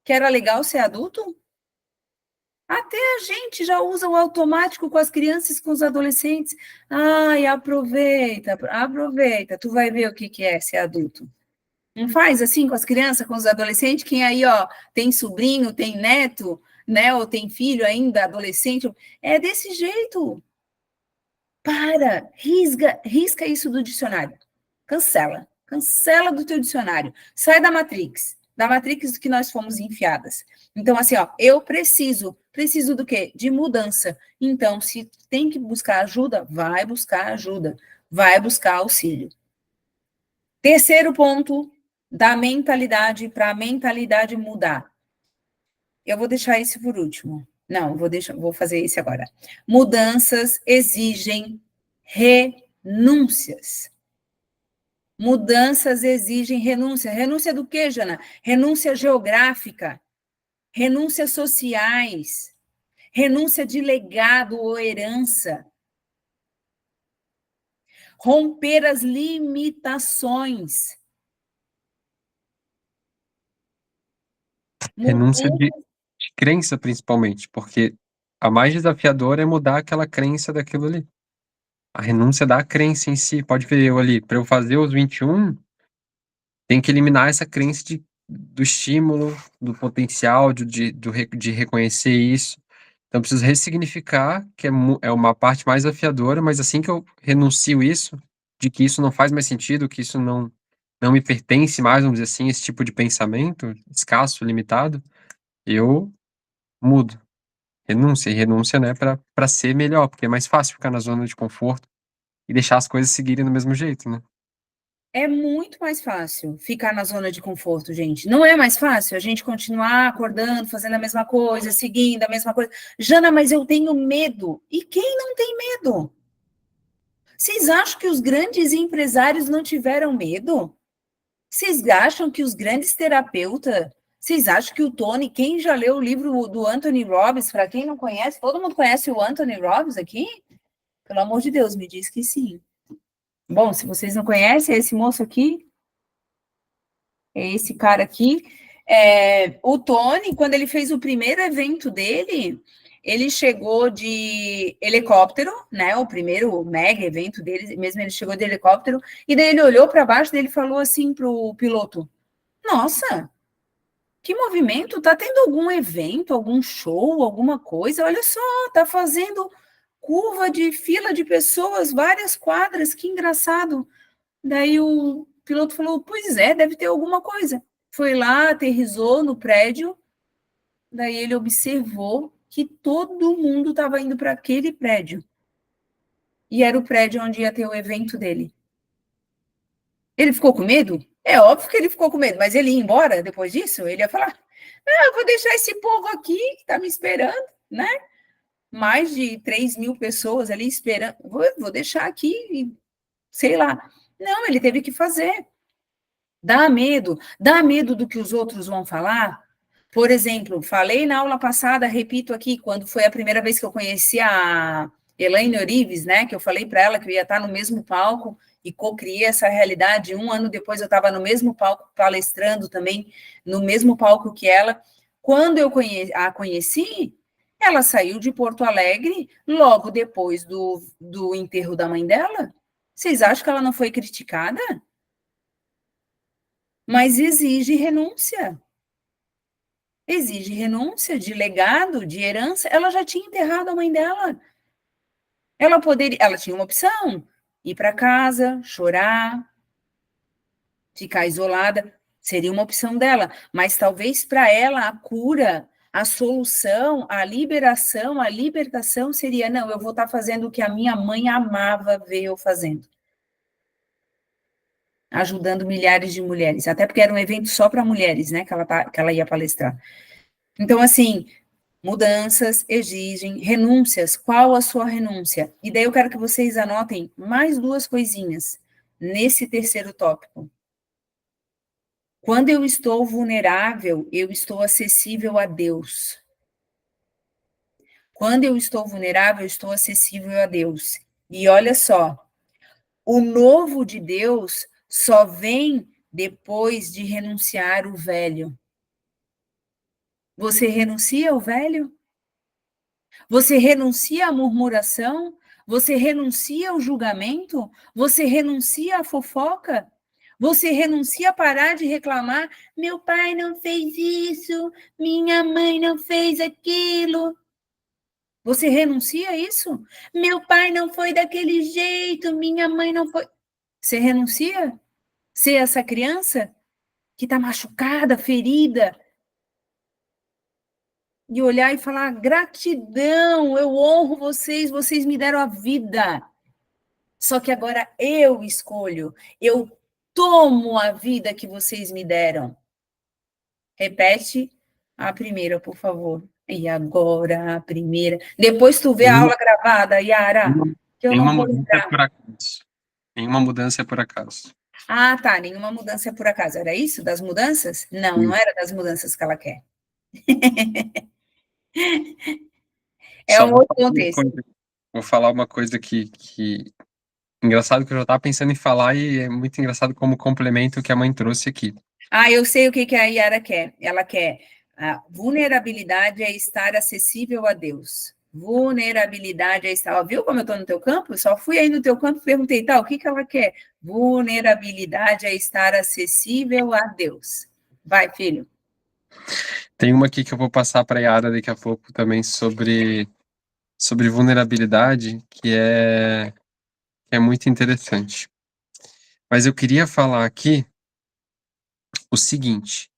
que era legal ser adulto? Até a gente já usa o automático com as crianças, com os adolescentes. Ai, aproveita, aproveita. Tu vai ver o que é ser adulto. Não faz assim com as crianças, com os adolescentes? Quem aí, ó, tem sobrinho, tem neto, né? Ou tem filho ainda, adolescente. É desse jeito. Para, risca isso do dicionário. Cancela do teu dicionário. Sai da Matrix que nós fomos enfiadas. Então, assim, ó, eu preciso do quê? De mudança. Então, se tem que buscar ajuda, vai buscar auxílio. Terceiro ponto da mentalidade, para a mentalidade mudar. Eu vou deixar esse por último. Não, vou fazer esse agora. Mudanças exigem renúncias. Mudanças exigem renúncia. Renúncia do quê, Jana? Renúncia geográfica, renúncias sociais, renúncia de legado ou herança. Romper as limitações. Renúncia de crença, principalmente, porque a mais desafiadora é mudar aquela crença daquilo ali. A renúncia da crença em si. Pode ver eu ali, para eu fazer os 21, tem que eliminar essa crença do estímulo, do potencial, de reconhecer isso. Então, eu preciso ressignificar, que é uma parte mais desafiadora, mas assim que eu renuncio isso, de que isso não faz mais sentido, que isso não me pertence mais, vamos dizer assim, esse tipo de pensamento escasso, limitado, eu mudo. Renúncia, e renúncia, né, para ser melhor, porque é mais fácil ficar na zona de conforto e deixar as coisas seguirem do mesmo jeito, né? É muito mais fácil ficar na zona de conforto, gente. Não é mais fácil a gente continuar acordando, fazendo a mesma coisa, seguindo a mesma coisa. Jana, mas eu tenho medo. E quem não tem medo? Vocês acham que os grandes empresários não tiveram medo? Vocês acham que os grandes terapeutas, vocês acham que o Tony, quem já leu o livro do Anthony Robbins, para quem não conhece, todo mundo conhece o Anthony Robbins aqui? Pelo amor de Deus, me diz que sim. Bom, se vocês não conhecem, é esse moço aqui, é esse cara aqui. O Tony, quando ele fez o primeiro evento dele, ele chegou de helicóptero, né? O primeiro mega evento dele, mesmo ele chegou de helicóptero, e daí ele olhou para baixo e ele falou assim para o piloto: Nossa, que movimento! Tá tendo algum evento, algum show, alguma coisa? Olha só, tá fazendo curva de fila de pessoas, várias quadras, que engraçado. Daí o piloto falou: Pois é, deve ter alguma coisa. Foi lá, aterrissou no prédio. Daí ele observou que todo mundo estava indo para aquele prédio. E era o prédio onde ia ter o evento dele. Ele ficou com medo? É óbvio que ele ficou com medo, mas ele ia embora depois disso? Ele ia falar: eu vou deixar esse povo aqui que está me esperando, né? Mais de 3.000 pessoas ali esperando. Vou deixar aqui e sei lá. Não, ele teve que fazer. Dá medo do que os outros vão falar. Por exemplo, falei na aula passada, repito aqui, quando foi a primeira vez que eu conheci a Elaine Orives, né? Que eu falei para ela que eu ia estar no mesmo palco e co-criei essa realidade. Um ano depois eu estava no mesmo palco, palestrando também, no mesmo palco que ela. Quando eu a conheci, ela saiu de Porto Alegre logo depois do enterro da mãe dela. Vocês acham que ela não foi criticada? Mas exige renúncia. Exige renúncia de legado, de herança. Ela já tinha enterrado a mãe dela. Ela tinha uma opção, ir para casa, chorar, ficar isolada, seria uma opção dela, mas talvez para ela a cura, a solução, a liberação, a libertação seria, não, eu vou estar fazendo o que a minha mãe amava ver eu fazendo. Ajudando milhares de mulheres, até porque era um evento só para mulheres, né, que ela ia palestrar. Então, assim, mudanças exigem renúncias. Qual a sua renúncia? E daí eu quero que vocês anotem mais 2 coisinhas nesse terceiro tópico. Quando eu estou vulnerável, eu estou acessível a Deus. Quando eu estou vulnerável, eu estou acessível a Deus. E olha só, o novo de Deus só vem depois de renunciar o velho. Você renuncia ao velho? Você renuncia à murmuração? Você renuncia ao julgamento? Você renuncia à fofoca? Você renuncia a parar de reclamar? Meu pai não fez isso, minha mãe não fez aquilo. Você renuncia a isso? Meu pai não foi daquele jeito, minha mãe não foi. Você renuncia? Ser essa criança que está machucada, ferida, e olhar e falar: gratidão, eu honro vocês, vocês me deram a vida. Só que agora eu escolho, eu tomo a vida que vocês me deram. Repete a primeira, por favor. E agora a primeira. Depois tu vê a aula gravada, Yara, que eu não Nenhuma vou mudança é lembrar. por acaso. Nenhuma mudança é por acaso. Ah, tá, nenhuma mudança é por acaso. Era isso? Das mudanças? Não, não era das mudanças que ela quer. É Só um vou outro falar uma contexto. coisa. Vou falar uma coisa que... Engraçado que eu já estava pensando em falar e é muito engraçado como complemento o que a mãe trouxe aqui. Ah, eu sei o que a Yara quer. Ela quer a vulnerabilidade é estar acessível a Deus. Vulnerabilidade é estar. Ó, viu como eu estou no teu campo? Eu só fui aí no teu campo e perguntei, tá, o que ela quer? Vulnerabilidade é estar acessível a Deus. Vai, filho. Tem uma aqui que eu vou passar para a Yara daqui a pouco também sobre vulnerabilidade, que é muito interessante. Mas eu queria falar aqui o seguinte.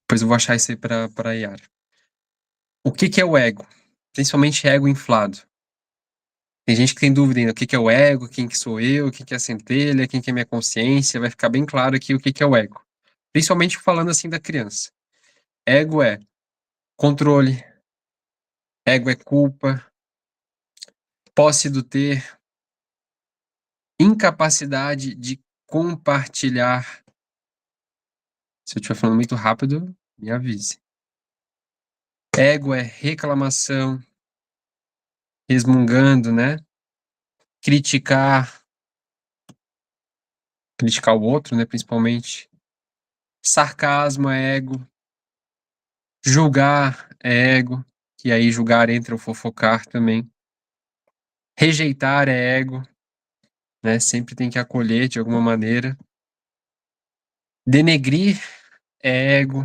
Depois eu vou achar isso aí para a Yara. O que é o ego? Principalmente ego inflado. Tem gente que tem dúvida ainda, o que é o ego, quem que sou eu, o que é a centelha, quem que é minha consciência, vai ficar bem claro aqui o que é o ego. Principalmente falando assim da criança. Ego é controle, ego é culpa, posse do ter, incapacidade de compartilhar. Se eu estiver falando muito rápido, me avise. Ego é reclamação, resmungando, né? Criticar o outro, né, principalmente. Sarcasmo é ego. Julgar é ego, que aí julgar entra o fofocar também. Rejeitar é ego, né? Sempre tem que acolher de alguma maneira. Denegrir é ego.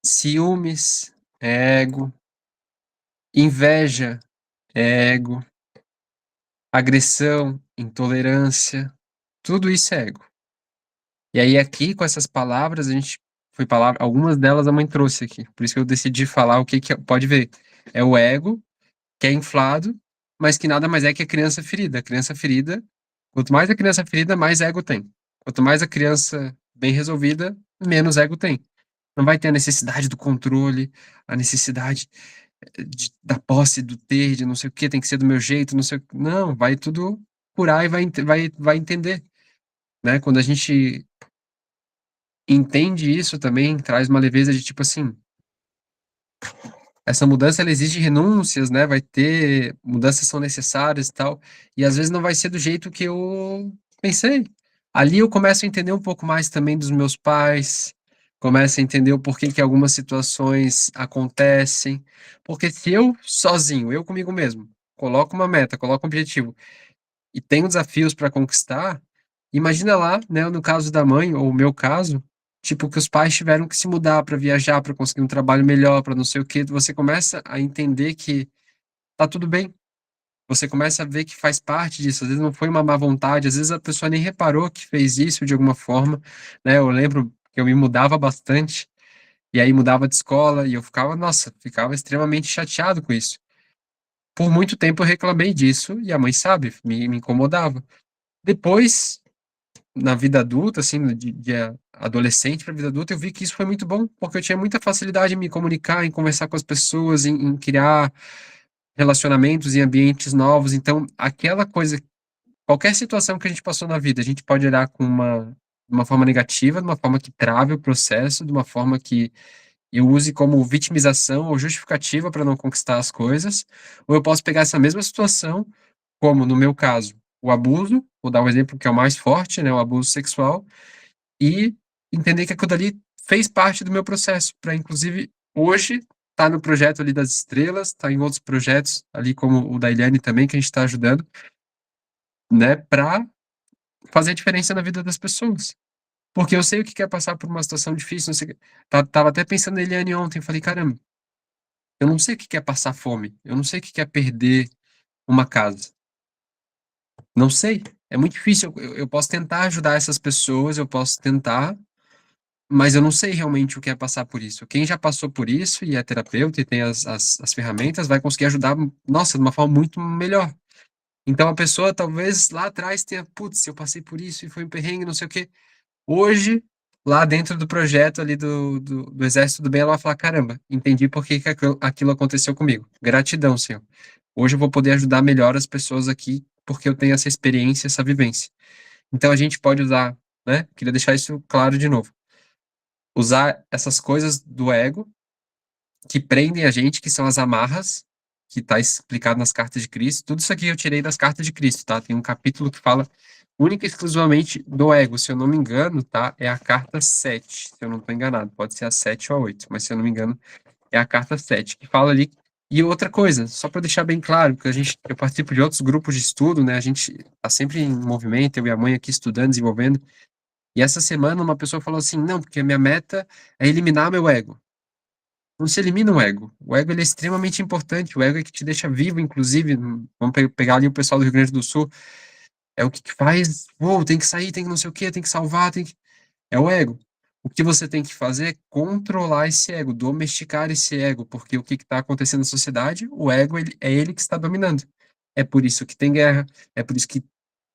Ciúmes é ego. Inveja é ego. Agressão, intolerância, tudo isso é ego. E aí aqui com essas palavras a gente algumas delas a mãe trouxe aqui. Por isso que eu decidi falar o que é, pode ver. É o ego que é inflado, mas que nada mais é que a criança ferida. A criança ferida, quanto mais a criança ferida, mais ego tem. Quanto mais a criança bem resolvida, menos ego tem. Não vai ter a necessidade do controle, a necessidade da posse, do ter, de não sei o que, tem que ser do meu jeito, não sei o que. Não, vai tudo curar e vai entender. Né? Quando a gente entende isso também, traz uma leveza de tipo assim, essa mudança ela exige renúncias, né? Vai ter mudanças são necessárias e tal, e às vezes não vai ser do jeito que eu pensei. Ali eu começo a entender um pouco mais também dos meus pais, começo a entender o porquê que algumas situações acontecem, porque se eu sozinho, eu comigo mesmo, coloco uma meta, coloco um objetivo e tenho desafios para conquistar, imagina lá, né, no caso da mãe ou o meu caso, tipo, que os pais tiveram que se mudar para viajar, para conseguir um trabalho melhor, para não sei o quê. Você começa a entender que tá tudo bem. Você começa a ver que faz parte disso. Às vezes não foi uma má vontade, às vezes a pessoa nem reparou que fez isso de alguma forma, né? Eu lembro que eu me mudava bastante, e aí mudava de escola, e eu ficava, nossa, ficava extremamente chateado com isso. Por muito tempo eu reclamei disso, e a mãe sabe, me incomodava. Depois, na vida adulta, assim, de adolescente para vida adulta, eu vi que isso foi muito bom, porque eu tinha muita facilidade em me comunicar, em conversar com as pessoas, em criar relacionamentos em ambientes novos. Então, aquela coisa, qualquer situação que a gente passou na vida, a gente pode olhar de uma forma negativa, de uma forma que trave o processo, de uma forma que eu use como vitimização ou justificativa para não conquistar as coisas, ou eu posso pegar essa mesma situação, como no meu caso, o abuso, vou dar um exemplo que é o mais forte, né, o abuso sexual, e entender que aquilo dali fez parte do meu processo, para inclusive hoje tá no projeto ali das estrelas, tá em outros projetos ali como o da Eliane também, que a gente está ajudando, né, para fazer diferença na vida das pessoas. Porque eu sei o que que é passar por uma situação difícil, não sei, tava até pensando na Eliane ontem, falei, caramba, eu não sei o que que é passar fome, eu não sei o que que é perder uma casa, não sei, é muito difícil, eu posso tentar ajudar essas pessoas, eu posso tentar, mas eu não sei realmente o que é passar por isso. Quem já passou por isso e é terapeuta e tem as ferramentas vai conseguir ajudar, nossa, de uma forma muito melhor. Então a pessoa talvez lá atrás tenha, putz, eu passei por isso e foi um perrengue, não sei o quê. Hoje, lá dentro do projeto ali do Exército do Bem, ela vai falar, caramba, entendi por que que aquilo aconteceu comigo. Gratidão, Senhor. Hoje eu vou poder ajudar melhor as pessoas aqui porque eu tenho essa experiência, essa vivência. Então a gente pode usar, né? Queria deixar isso claro de novo. Usar essas coisas do ego que prendem a gente, que são as amarras, que está explicado nas cartas de Cristo. Tudo isso aqui eu tirei das cartas de Cristo, tá? Tem um capítulo que fala única e exclusivamente do ego. Se eu não me engano, tá? É a carta 7, se eu não estou enganado. Pode ser a 7 ou a 8, mas se eu não me engano, é a carta 7, que fala ali. E outra coisa, só para deixar bem claro, porque eu participo de outros grupos de estudo, né? A gente está sempre em movimento, eu e a mãe aqui estudando, desenvolvendo. E essa semana uma pessoa falou assim: não, porque a minha meta é eliminar meu ego. Não se elimina o ego. O ego ele é extremamente importante. O ego é que te deixa vivo, inclusive. Vamos pegar ali o pessoal do Rio Grande do Sul. É o que te faz. Uou, tem que sair, tem que não sei o quê, tem que salvar, tem que. É o ego. O que você tem que fazer é controlar esse ego, domesticar esse ego, porque o que está acontecendo na sociedade, o ego é ele que está dominando. É por isso que tem guerra, é por isso que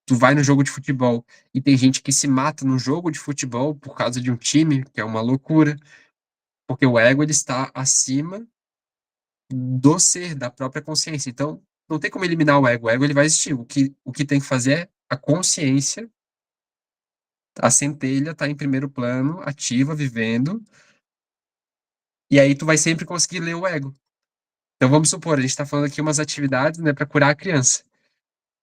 tu vai no jogo de futebol e tem gente que se mata no jogo de futebol por causa de um time, que é uma loucura, porque o ego ele está acima do ser, da própria consciência. Então, não tem como eliminar o ego ele vai existir. O que tem que fazer é a consciência, a centelha tá em primeiro plano, ativa, vivendo, e aí tu vai sempre conseguir ler o ego. Então, vamos supor, a gente está falando aqui umas atividades, né, para curar a criança.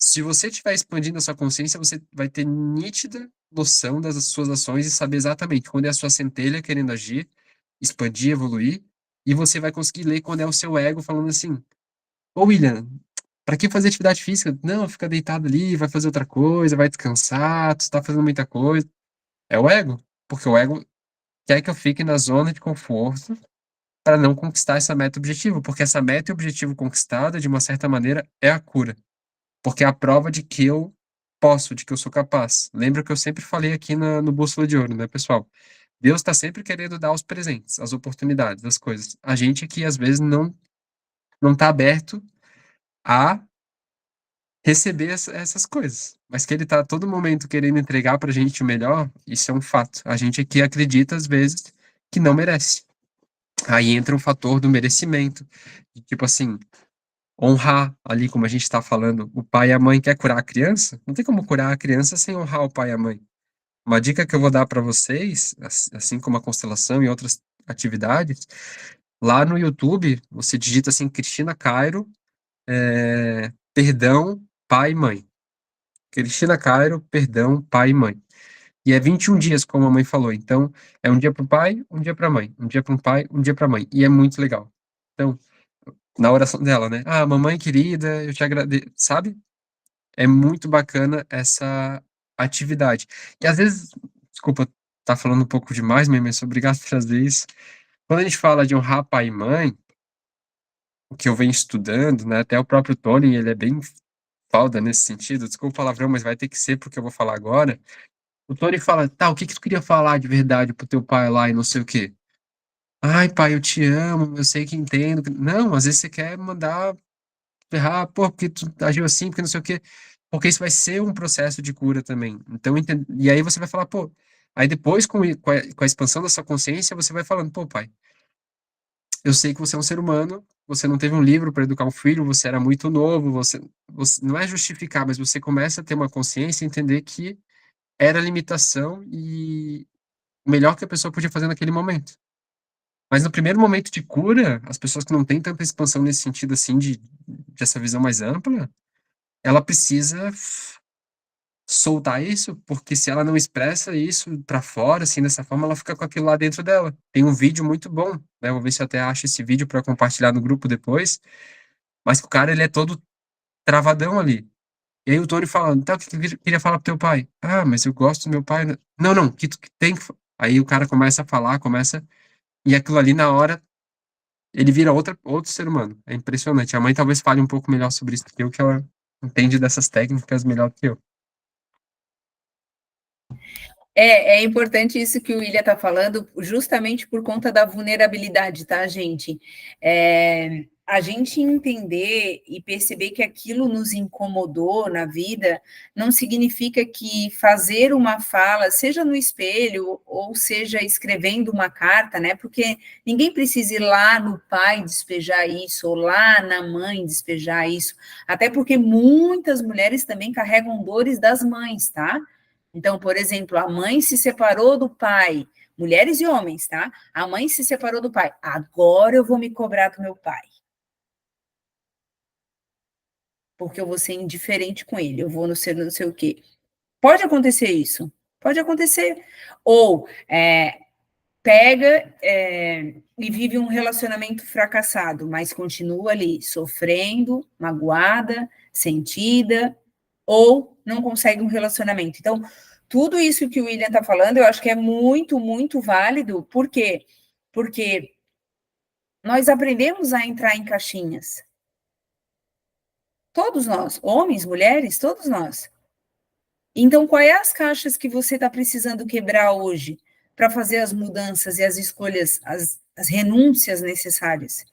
Se você estiver expandindo a sua consciência, você vai ter nítida noção das suas ações e saber exatamente quando é a sua centelha querendo agir, expandir, evoluir, e você vai conseguir ler quando é o seu ego falando assim: Ô William, pra que fazer atividade física? Não, fica deitado ali, vai fazer outra coisa, vai descansar, tu tá fazendo muita coisa. É o ego, porque o ego quer que eu fique na zona de conforto para não conquistar essa meta objetivo, porque essa meta e objetivo conquistada, de uma certa maneira, é a cura. Porque é a prova de que eu posso, de que eu sou capaz. Lembra que eu sempre falei aqui no Bússola de Ouro, né, pessoal? Deus está sempre querendo dar os presentes, as oportunidades, as coisas. A gente aqui, às vezes, não está aberto a receber essas coisas. Mas que ele está a todo momento querendo entregar para a gente o melhor, isso é um fato. A gente aqui acredita, às vezes, que não merece. Aí entra o fator do merecimento. De, tipo assim, honrar ali, como a gente está falando, o pai e a mãe quer curar a criança, não tem como curar a criança sem honrar o pai e a mãe. Uma dica que eu vou dar para vocês, assim como a constelação e outras atividades, lá no YouTube, você digita assim, Cristina Cairo, perdão, pai e mãe. Cristina Cairo, perdão, pai e mãe. E é 21 dias, como a mãe falou. Então, é um dia para o pai, um dia para a mãe. Um dia para um pai, um dia para a mãe. E é muito legal. Então, na oração dela, né? Ah, mamãe querida, eu te agradeço. Sabe? É muito bacana essa atividade. E às vezes, desculpa tá falando um pouco demais, mas obrigado por trazer isso. Quando a gente fala de honrar pai e mãe, o que eu venho estudando, né, até o próprio Tony, ele é bem falda nesse sentido, desculpa o palavrão, mas vai ter que ser porque eu vou falar agora. O Tony fala, tá, o que que tu queria falar de verdade pro teu pai lá e não sei o quê? Ai, pai, eu te amo, eu sei que entendo. Não, às vezes você quer mandar ferrar, pô, porque tu agiu assim, porque não sei o quê. Porque isso vai ser um processo de cura também. Então, e aí você vai falar, pô, aí depois com a expansão da sua consciência, você vai falando, pô, pai, eu sei que você é um ser humano, você não teve um livro para educar um filho, você era muito novo, você não é justificar, mas você começa a ter uma consciência e entender que era limitação e o melhor que a pessoa podia fazer naquele momento. Mas no primeiro momento de cura, as pessoas que não têm tanta expansão nesse sentido assim de essa visão mais ampla, ela precisa soltar isso, porque se ela não expressa isso pra fora, assim, dessa forma, ela fica com aquilo lá dentro dela. Tem um vídeo muito bom, né? Vou ver se eu até acho esse vídeo para compartilhar no grupo depois, mas que o cara, ele é todo travadão ali. E aí o Tony falando, tá, o que tu queria falar pro teu pai? Ah, mas eu gosto do meu pai. Né? Não, não, que tu que tem que... Aí o cara começa a falar, e aquilo ali na hora, ele vira outro ser humano. É impressionante. A mãe talvez fale um pouco melhor sobre isso do que eu, que ela entende dessas técnicas melhor que eu. É importante isso que o William está falando, justamente por conta da vulnerabilidade, tá, gente? A gente entender e perceber que aquilo nos incomodou na vida não significa que fazer uma fala, seja no espelho ou seja escrevendo uma carta, né? Porque ninguém precisa ir lá no pai despejar isso, ou lá na mãe despejar isso, até porque muitas mulheres também carregam dores das mães, tá? Então, por exemplo, a mãe se separou do pai, mulheres e homens, tá? A mãe se separou do pai, agora eu vou me cobrar do meu pai. Porque eu vou ser indiferente com ele, eu vou não sei o quê. Pode acontecer isso, pode acontecer. Ou pega e vive um relacionamento fracassado, mas continua ali, sofrendo, magoada, sentida, ou não consegue um relacionamento. Então, tudo isso que o William está falando, eu acho que é muito, muito válido. Por quê? Porque nós aprendemos a entrar em caixinhas. Todos nós, homens, mulheres, todos nós. Então, quais as caixas que você está precisando quebrar hoje para fazer as mudanças e as escolhas, as renúncias necessárias?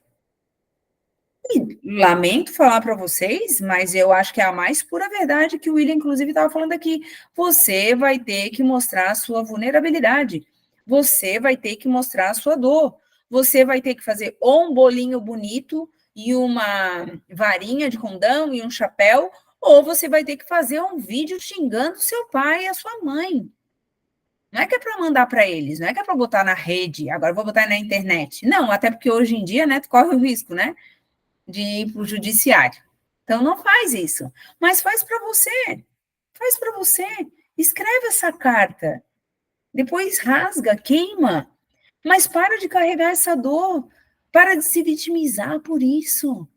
E lamento falar para vocês, mas eu acho que é a mais pura verdade que o William, inclusive, estava falando aqui. Você vai ter que mostrar a sua vulnerabilidade. Você vai ter que mostrar a sua dor. Você vai ter que fazer ou um bolinho bonito e uma varinha de condão e um chapéu, ou você vai ter que fazer um vídeo xingando seu pai e a sua mãe. Não é que é para mandar para eles, não é que é para botar na rede, agora vou botar na internet. Não, até porque hoje em dia, né, tu corre o risco, né, de ir para o judiciário. Então, não faz isso. Mas faz para você. Faz para você. Escreve essa carta. Depois rasga, queima. Mas para de carregar essa dor. Para de se vitimizar por isso.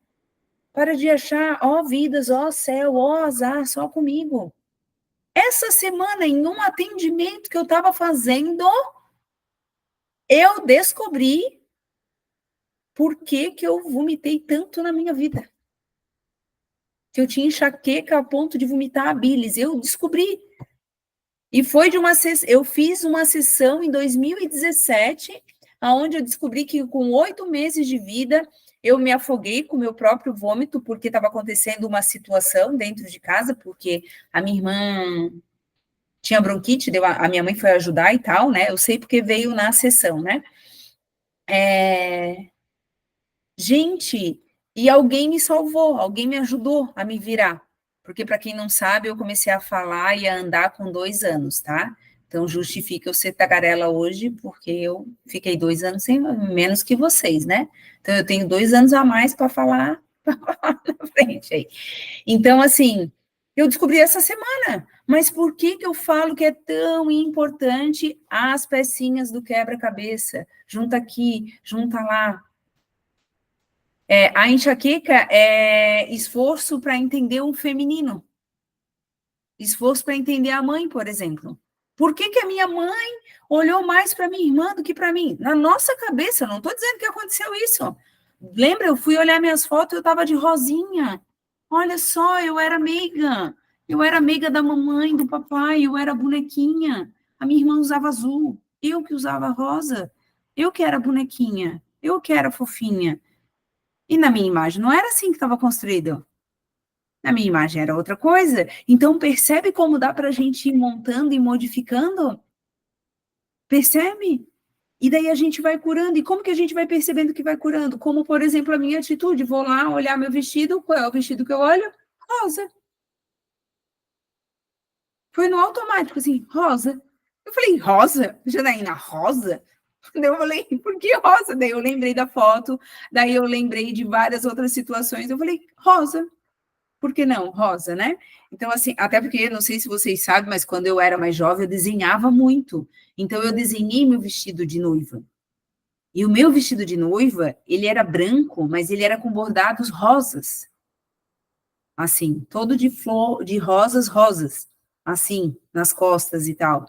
Para de achar, ó vidas, ó céu, ó azar, só comigo. Essa semana, em um atendimento que eu estava fazendo, eu descobri por que eu vomitei tanto na minha vida. Que eu tinha enxaqueca a ponto de vomitar a bilis. Eu descobri. E foi eu fiz uma sessão em 2017, onde eu descobri que com 8 meses de vida, eu me afoguei com o meu próprio vômito, porque estava acontecendo uma situação dentro de casa, porque a minha irmã tinha bronquite, a minha mãe foi ajudar e tal, né? Eu sei porque veio na sessão, né? Gente, e alguém me salvou, alguém me ajudou a me virar. Porque, para quem não sabe, eu comecei a falar e a andar com 2 anos, tá? Então, justifica eu ser tagarela hoje, porque eu fiquei 2 anos sem menos que vocês, né? Então, eu tenho 2 anos a mais para falar na frente aí. Então, assim, eu descobri essa semana. Mas por que eu falo que é tão importante as pecinhas do quebra-cabeça? Junta aqui, junta lá. A enxaqueca é esforço para entender o feminino. Esforço para entender a mãe, por exemplo. Por que que a minha mãe olhou mais para minha irmã do que para mim? Na nossa cabeça, não estou dizendo que aconteceu isso. Lembra, eu fui olhar minhas fotos, eu estava de rosinha. Olha só, eu era meiga. Eu era amiga da mamãe, do papai, eu era bonequinha. A minha irmã usava azul, eu que usava rosa. Eu que era bonequinha, eu que era fofinha. E na minha imagem não era assim que estava construído. Na minha imagem era outra coisa. Então, percebe como dá para a gente ir montando e modificando? Percebe? E daí a gente vai curando. E como que a gente vai percebendo que vai curando? Como, por exemplo, a minha atitude. Vou lá olhar meu vestido. Qual é o vestido que eu olho? Rosa. Foi no automático, assim, rosa. Eu falei, rosa? Janaína, rosa? Daí eu falei, por que rosa? Daí eu lembrei da foto, daí eu lembrei de várias outras situações. Eu falei, rosa. Por que não? Rosa, né? Então, assim, até porque, não sei se vocês sabem, mas quando eu era mais jovem, eu desenhava muito. Então, eu desenhei meu vestido de noiva. E o meu vestido de noiva, ele era branco, mas ele era com bordados rosas. Assim, todo de flor, de rosas, assim, nas costas e tal.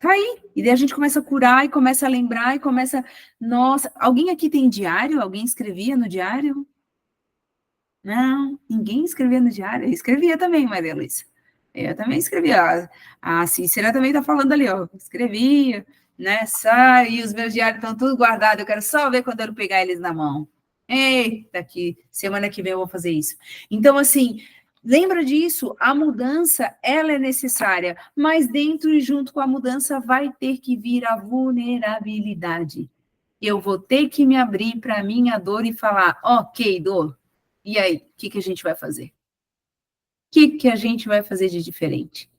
Tá aí. E daí a gente começa a curar e começa a lembrar e começa. Nossa, alguém aqui tem diário? Alguém escrevia no diário? Não, ninguém escrevia no diário. Eu escrevia também, Maria Luísa. Eu também escrevia. A Cícera também está falando ali, ó. Escrevia, né? Sai, os meus diários estão tudo guardados. Eu quero só ver quando eu pegar eles na mão. Eita, aqui, semana que vem eu vou fazer isso. Então, assim, lembra disso? A mudança, ela é necessária, mas dentro e junto com a mudança vai ter que vir a vulnerabilidade. Eu vou ter que me abrir para a minha dor e falar, ok, dor, e aí, o que a gente vai fazer? O que a gente vai fazer de diferente?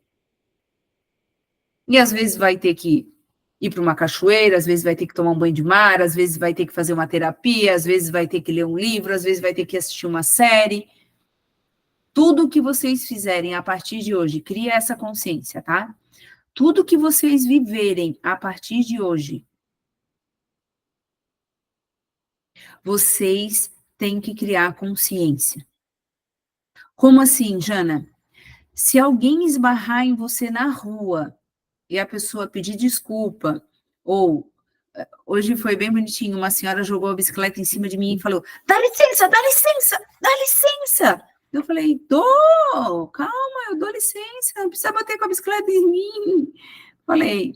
E às vezes vai ter que ir para uma cachoeira, às vezes vai ter que tomar um banho de mar, às vezes vai ter que fazer uma terapia, às vezes vai ter que ler um livro, às vezes vai ter que assistir uma série. Tudo que vocês fizerem a partir de hoje, cria essa consciência, tá? Tudo que vocês viverem a partir de hoje, vocês têm que criar consciência. Como assim, Jana? Se alguém esbarrar em você na rua e a pessoa pedir desculpa, ou hoje foi bem bonitinho, uma senhora jogou a bicicleta em cima de mim e falou, dá licença, dá licença, dá licença. Eu falei, calma, eu dou licença, não precisa bater com a bicicleta em mim. Falei,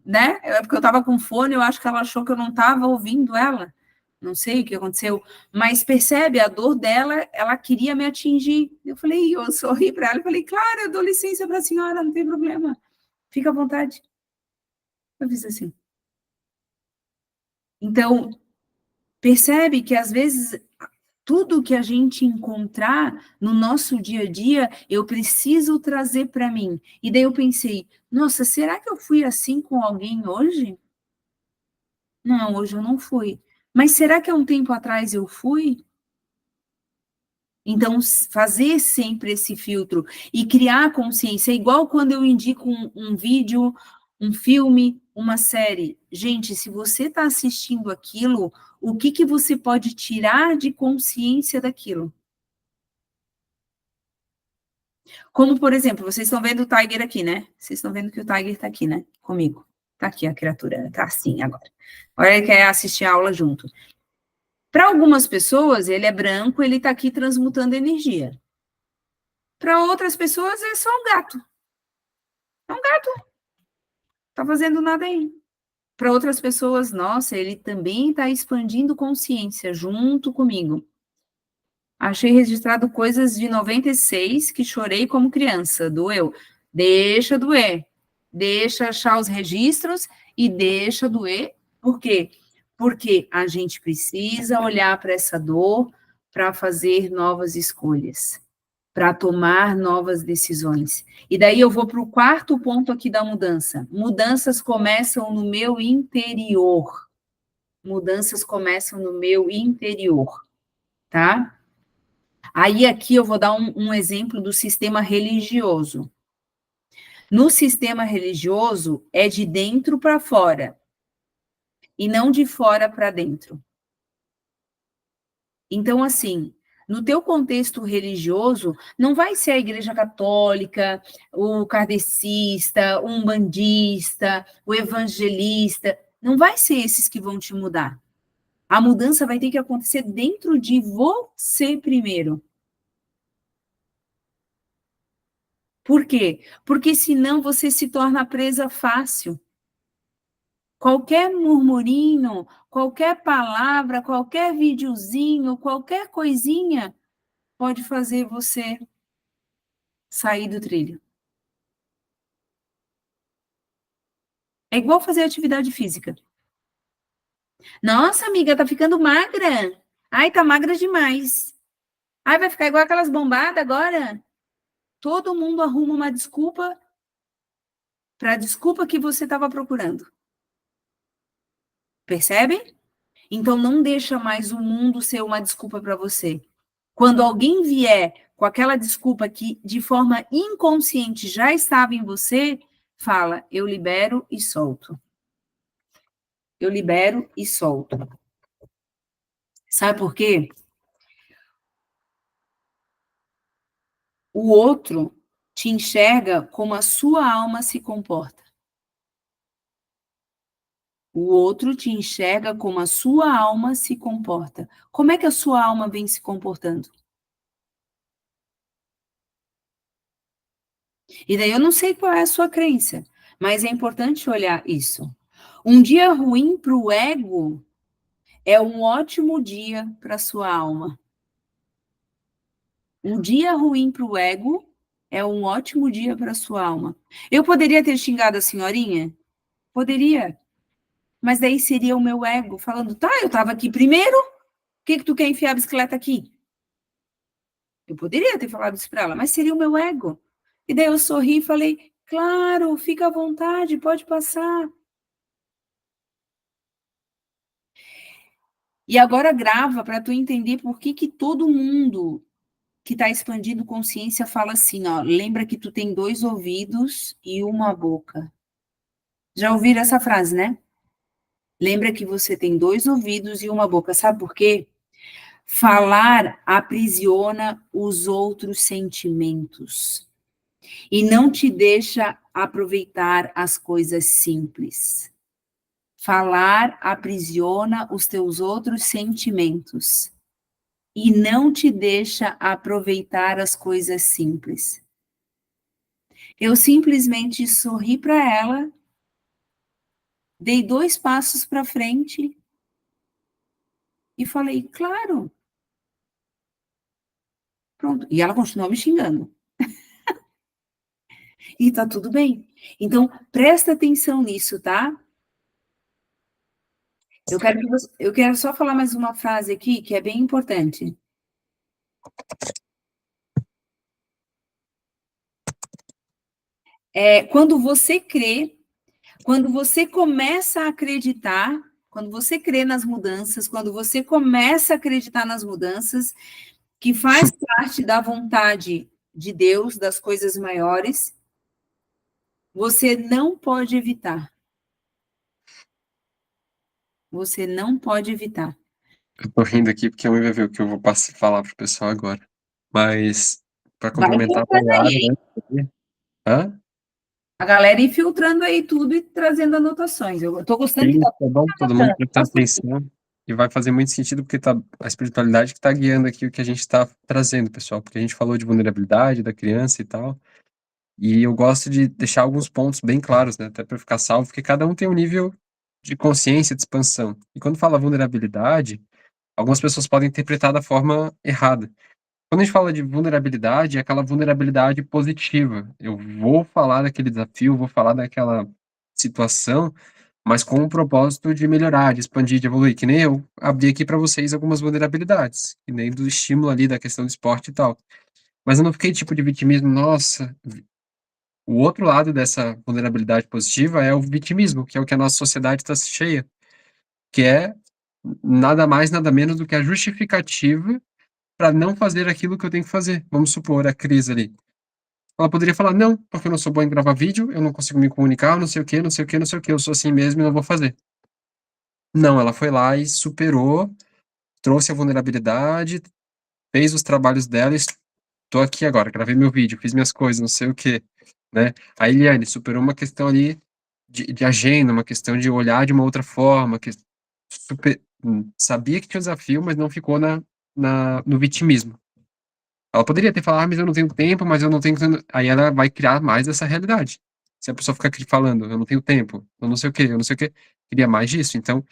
né? Porque eu estava com fone, eu acho que ela achou que eu não estava ouvindo ela. Não sei o que aconteceu, mas percebe, a dor dela, ela queria me atingir. Eu falei, eu sorri para ela e falei, claro, eu dou licença para a senhora, não tem problema. Fica à vontade. Eu fiz assim. Então, percebe que às vezes tudo que a gente encontrar no nosso dia a dia, eu preciso trazer para mim. E daí eu pensei, nossa, será que eu fui assim com alguém hoje? Não, hoje eu não fui. Mas será que há um tempo atrás eu fui? Então, fazer sempre esse filtro e criar consciência, é igual quando eu indico um vídeo, um filme, uma série. Gente, se você está assistindo aquilo, o que você pode tirar de consciência daquilo? Como, por exemplo, vocês estão vendo o Tiger aqui, né? Vocês estão vendo que o Tiger está aqui, né? Comigo. Está aqui a criatura, está assim agora. Agora ele quer assistir a aula junto. Para algumas pessoas, ele é branco, ele está aqui transmutando energia. Para outras pessoas, é só um gato. É um gato. Tá fazendo nada aí. Para outras pessoas, nossa, ele também está expandindo consciência junto comigo. Achei registrado coisas de 96 que chorei como criança. Doeu. Deixa doer. Deixa achar os registros e deixa doer. Por quê? Porque a gente precisa olhar para essa dor para fazer novas escolhas, para tomar novas decisões. E daí eu vou para o quarto ponto aqui da mudança. Mudanças começam no meu interior. Mudanças começam no meu interior, tá? Aí aqui eu vou dar um exemplo do sistema religioso. No sistema religioso, é de dentro para fora, e não de fora para dentro. Então, assim, No teu contexto religioso, não vai ser a Igreja Católica, o kardecista, o umbandista, o evangelista, não vai ser esses que vão te mudar. A mudança vai ter que acontecer dentro de você primeiro. Por quê? Porque senão você se torna presa fácil. Qualquer murmurinho, qualquer palavra, qualquer videozinho, qualquer coisinha pode fazer você sair do trilho. É igual fazer atividade física. Nossa, amiga, tá ficando magra. Ai, tá magra demais. Ai, vai ficar igual aquelas bombadas agora. Todo mundo arruma uma desculpa para a desculpa que você estava procurando. Percebe? Então não deixa mais o mundo ser uma desculpa para você. Quando alguém vier com aquela desculpa que de forma inconsciente já estava em você, fala: eu libero e solto. Eu libero e solto. Sabe por quê? O outro te enxerga como a sua alma se comporta. O outro te enxerga como a sua alma se comporta. Como é que a sua alma vem se comportando? E daí eu não sei qual é a sua crença, mas é importante olhar isso. Um dia ruim para o ego é um ótimo dia para a sua alma. Um dia ruim para o ego é um ótimo dia para a sua alma. Eu poderia ter xingado a senhorinha? Poderia. Mas daí seria o meu ego falando: tá, eu estava aqui primeiro, por que tu quer enfiar a bicicleta aqui? Eu poderia ter falado isso para ela, mas seria o meu ego. E daí eu sorri e falei: claro, fica à vontade, pode passar. E agora grava para tu entender por que todo mundo que está expandindo consciência fala assim, ó, lembra que tu tem 2 ouvidos e uma boca. Já ouviram essa frase, né? Lembra que você tem 2 ouvidos e uma boca. Sabe por quê? Falar aprisiona os outros sentimentos e não te deixa aproveitar as coisas simples. Falar aprisiona os teus outros sentimentos e não te deixa aproveitar as coisas simples. Eu simplesmente sorri para ela, dei 2 passos para frente e falei: claro. Pronto. E ela continuou me xingando. E tá tudo bem. Então, presta atenção nisso, tá? Eu quero só falar mais uma frase aqui que é bem importante. Quando você crê, quando você começa a acreditar, quando você crê nas mudanças, quando você começa a acreditar nas mudanças, que faz parte da vontade de Deus, das coisas maiores, você não pode evitar. Você não pode evitar. Eu tô rindo aqui porque eu ia ver o que eu vou falar pro pessoal agora. Mas, para Vai complementar a filtrando Yara, aí. né? Hã? A galera infiltrando aí tudo e trazendo anotações. Eu tô gostando que Sim, tá tá bom, todo mundo anotando. prestando atenção. E vai fazer muito sentido porque tá a espiritualidade que tá guiando aqui o que a gente tá trazendo, pessoal. Porque a gente falou de vulnerabilidade da criança e tal. E eu gosto de deixar alguns pontos bem claros, né? Até para ficar salvo, porque cada um tem um nível de consciência, de expansão. E quando fala vulnerabilidade, algumas pessoas podem interpretar da forma errada. Quando a gente fala de vulnerabilidade, é aquela vulnerabilidade positiva. Eu vou falar daquele desafio, vou falar daquela situação, mas com o propósito de melhorar, de expandir, de evoluir. Que nem eu abri aqui para vocês algumas vulnerabilidades, que nem do estímulo ali da questão do esporte e tal. Mas eu não fiquei tipo de vitimismo, nossa. O outro lado dessa vulnerabilidade positiva é o vitimismo, que é o que a nossa sociedade está cheia, que é nada mais, nada menos do que a justificativa para não fazer aquilo que eu tenho que fazer. Vamos supor a Cris ali. Ela poderia falar, não, porque eu não sou bom em gravar vídeo, eu não consigo me comunicar, não sei o quê, não sei o quê, não sei o quê, eu sou assim mesmo e não vou fazer. Não, ela foi lá e superou, trouxe a vulnerabilidade, fez os trabalhos dela e estou aqui agora, gravei meu vídeo, fiz minhas coisas, não sei o quê, né? A Eliane superou uma questão ali de agenda, uma questão de olhar de uma outra forma, que sabia que tinha um desafio, mas não ficou no vitimismo. Ela poderia ter falado, mas eu não tenho tempo, mas eu não tenho. Aí ela vai criar mais essa realidade. Se a pessoa ficar aqui falando, eu não tenho tempo, eu não sei o quê, eu não sei o quê, queria mais disso. Então,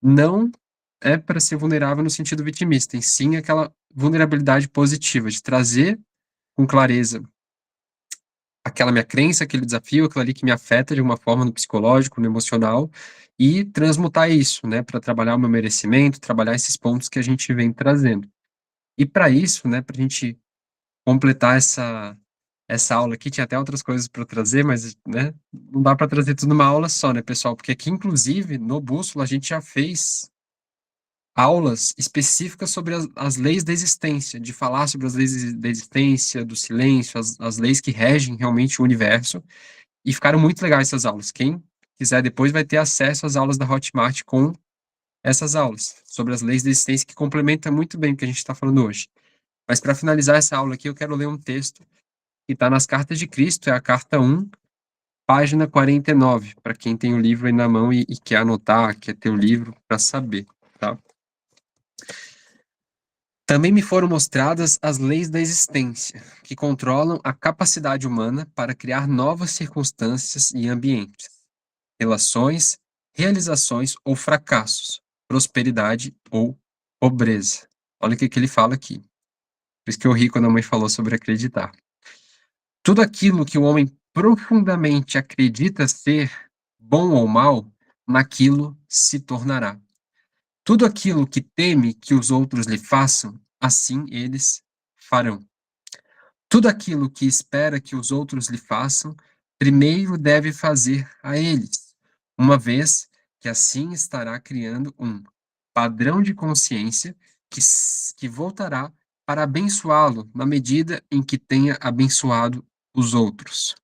não é para ser vulnerável no sentido vitimista, e sim aquela vulnerabilidade positiva, de trazer com clareza aquela minha crença, aquele desafio, aquilo ali que me afeta de uma forma no psicológico, no emocional, e transmutar isso, né, para trabalhar o meu merecimento, trabalhar esses pontos que a gente vem trazendo. E para isso, né, para a gente completar essa aula aqui, tinha até outras coisas para trazer, mas, né, não dá para trazer tudo numa aula só, né, pessoal? Porque aqui, inclusive, no Bússola, a gente já fez aulas específicas sobre as leis da existência, de falar sobre as leis da existência, do silêncio, as leis que regem realmente o universo, e ficaram muito legais essas aulas. Quem quiser depois vai ter acesso às aulas da Hotmart com essas aulas sobre as leis da existência, que complementa muito bem o que a gente está falando hoje. Mas para finalizar essa aula aqui, eu quero ler um texto que está nas Cartas de Cristo, é a carta 1, página 49, para quem tem o livro aí na mão e quer anotar, quer ter o livro para saber, tá? Também me foram mostradas as leis da existência, que controlam a capacidade humana para criar novas circunstâncias e ambientes, relações, realizações ou fracassos, prosperidade ou pobreza. Olha o que ele fala aqui. Por isso que eu ri quando a mãe falou sobre acreditar. Tudo aquilo que o homem profundamente acredita ser, bom ou mal, naquilo se tornará. Tudo aquilo que teme que os outros lhe façam, assim eles farão. Tudo aquilo que espera que os outros lhe façam, primeiro deve fazer a eles, uma vez que assim estará criando um padrão de consciência que voltará para abençoá-lo na medida em que tenha abençoado os outros.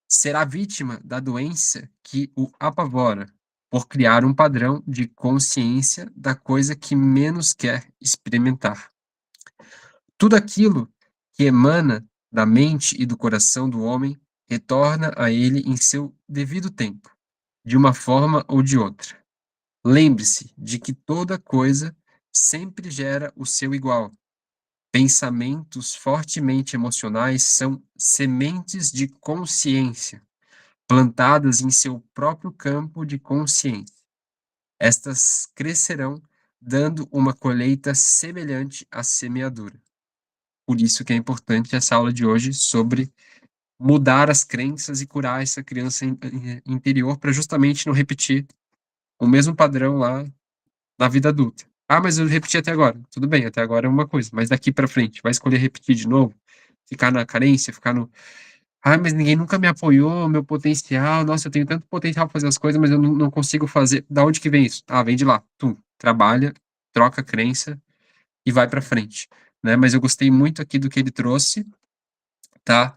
Será vítima da doença que o apavora, por criar um padrão de consciência da coisa que menos quer experimentar. Tudo aquilo que emana da mente e do coração do homem retorna a ele em seu devido tempo, de uma forma ou de outra. Lembre-se de que toda coisa sempre gera o seu igual. Pensamentos fortemente emocionais são sementes de consciência, plantadas em seu próprio campo de consciência. Estas crescerão, dando uma colheita semelhante à semeadura. Por isso que é importante essa aula de hoje sobre mudar as crenças e curar essa criança interior para justamente não repetir o mesmo padrão lá na vida adulta. Ah, mas eu repeti até agora. Tudo bem, até agora é uma coisa, mas daqui para frente, vai escolher repetir de novo? Ficar na carência, ficar no. Ah, mas ninguém nunca me apoiou, meu potencial. Nossa, eu tenho tanto potencial para fazer as coisas, mas eu não consigo fazer. Da onde que vem isso? Ah, vem de lá. Tu trabalha, troca a crença e vai para frente, né? Mas eu gostei muito aqui do que ele trouxe, tá?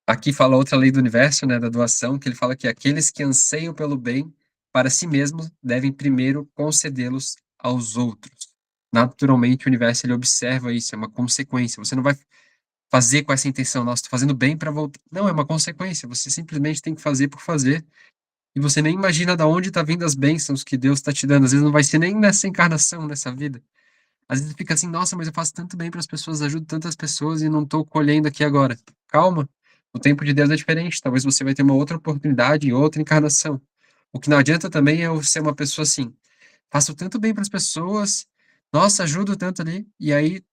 Aqui fala outra lei do universo, né, da doação, que ele fala que aqueles que anseiam pelo bem para si mesmos devem primeiro concedê-los aos outros. Naturalmente, o universo ele observa isso, é uma consequência. Você não vai fazer com essa intenção, nossa, estou fazendo bem para voltar. Não, é uma consequência. Você simplesmente tem que fazer por fazer. E você nem imagina de onde está vindo as bênçãos que Deus está te dando. Às vezes não vai ser nem nessa encarnação, nessa vida. Às vezes fica assim, nossa, mas eu faço tanto bem para as pessoas, ajudo tantas pessoas e não estou colhendo aqui agora. Calma, o tempo de Deus é diferente. Talvez você vai ter uma outra oportunidade em outra encarnação. O que não adianta também é eu ser uma pessoa assim, faço tanto bem para as pessoas, nossa, ajudo tanto ali, e aí,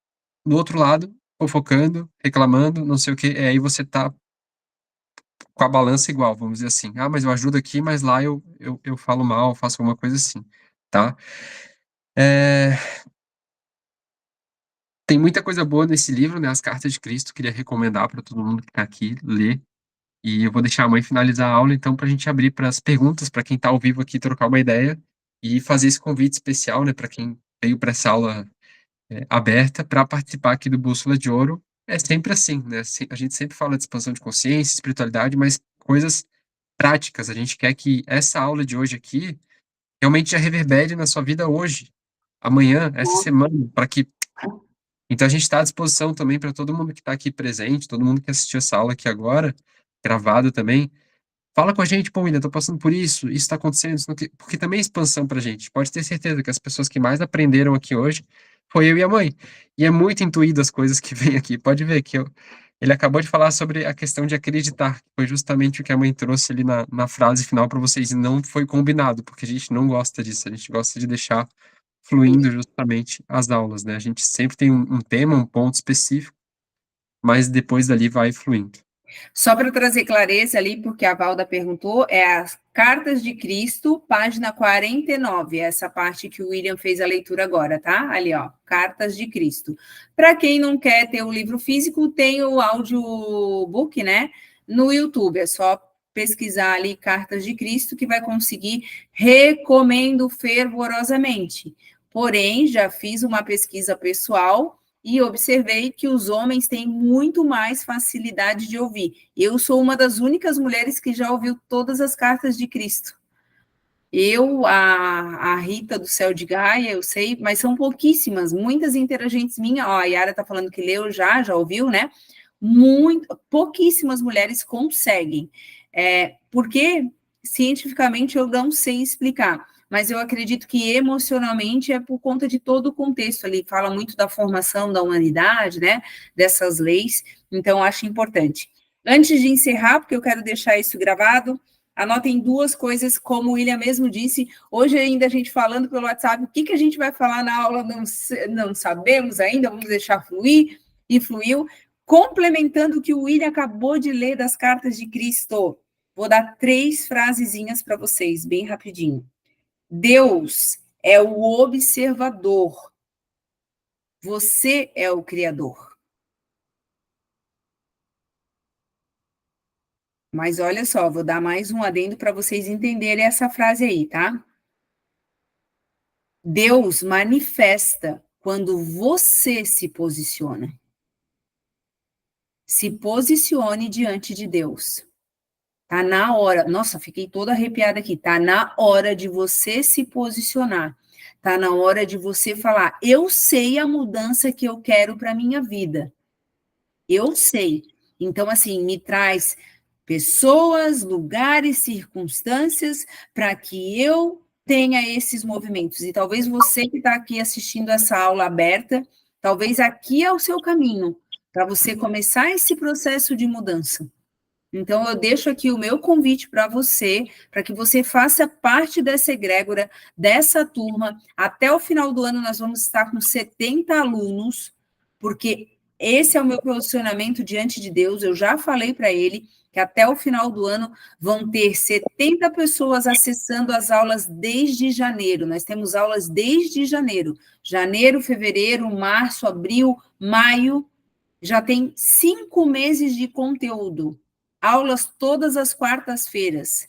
no outro lado, fofocando, reclamando, não sei o quê, aí você tá com a balança igual, vamos dizer assim. Ah, mas eu ajudo aqui, mas lá eu falo mal, faço alguma coisa assim, tá? Tem muita coisa boa nesse livro, né? As Cartas de Cristo, queria recomendar para todo mundo que está aqui ler. E eu vou deixar a mãe finalizar a aula, então, para a gente abrir para as perguntas, para quem está ao vivo aqui trocar uma ideia e fazer esse convite especial, né? Para quem veio para essa aula aberta para participar aqui do Bússola de Ouro. É sempre assim, né? A gente sempre fala de expansão de consciência, espiritualidade, mas coisas práticas. A gente quer que essa aula de hoje aqui realmente já reverbere na sua vida hoje, amanhã, essa semana, para que Então a gente está à disposição também para todo mundo que está aqui presente, todo mundo que assistiu essa aula aqui agora, gravado também. Fala com a gente, pô, William, tô passando por isso está acontecendo, isso não que... porque também é expansão pra gente. Pode ter certeza que as pessoas que mais aprenderam aqui hoje foi eu e a mãe. E é muito intuído as coisas que vêm aqui. Pode ver que ele acabou de falar sobre a questão de acreditar, que foi justamente o que a mãe trouxe ali na frase final para vocês, e não foi combinado, porque a gente não gosta disso, a gente gosta de deixar fluindo justamente as aulas, né? A gente sempre tem um tema, um ponto específico, mas depois dali vai fluindo. Só para trazer clareza ali, porque a Valda perguntou, é as Cartas de Cristo, página 49, essa parte que o William fez a leitura agora, tá? Ali, ó, Cartas de Cristo. Para quem não quer ter o livro físico, tem o audiobook, né? No YouTube, é só pesquisar ali Cartas de Cristo que vai conseguir. Recomendo fervorosamente. Porém, já fiz uma pesquisa pessoal e observei que os homens têm muito mais facilidade de ouvir. Eu sou uma das únicas mulheres que já ouviu todas as cartas de Cristo. Eu, a Rita do Céu de Gaia, eu sei, mas são pouquíssimas, muitas interagentes minhas, ó, a Yara está falando que leu já ouviu, né? Pouquíssimas mulheres conseguem. Porque cientificamente eu não sei explicar, mas eu acredito que emocionalmente é por conta de todo o contexto ali, fala muito da formação da humanidade, né, dessas leis, então acho importante. Antes de encerrar, porque eu quero deixar isso gravado, anotem duas coisas, como o William mesmo disse, hoje ainda a gente falando pelo WhatsApp, o que a gente vai falar na aula, não sabemos ainda, vamos deixar fluir, e fluiu, complementando o que o William acabou de ler das cartas de Cristo. Vou dar 3 frasezinhas para vocês, bem rapidinho. Deus é o observador. Você é o criador. Mas olha só, vou dar mais um adendo para vocês entenderem essa frase aí, tá? Deus manifesta quando você se posiciona. Se posicione diante de Deus. Tá na hora. Nossa, fiquei toda arrepiada aqui. Tá na hora de você se posicionar. Tá na hora de você falar: eu sei a mudança que eu quero para minha vida. Eu sei. Então, assim, me traz pessoas, lugares, circunstâncias para que eu tenha esses movimentos. E talvez você que está aqui assistindo essa aula aberta, talvez aqui é o seu caminho para você começar esse processo de mudança. Então, eu deixo aqui o meu convite para você, para que você faça parte dessa egrégora, dessa turma. Até o final do ano, nós vamos estar com 70 alunos, porque esse é o meu posicionamento diante de Deus. Eu já falei para ele que até o final do ano vão ter 70 pessoas acessando as aulas desde janeiro. Nós temos aulas desde janeiro. Janeiro, fevereiro, março, abril, maio. Já tem 5 meses de conteúdo. Aulas todas as quartas-feiras.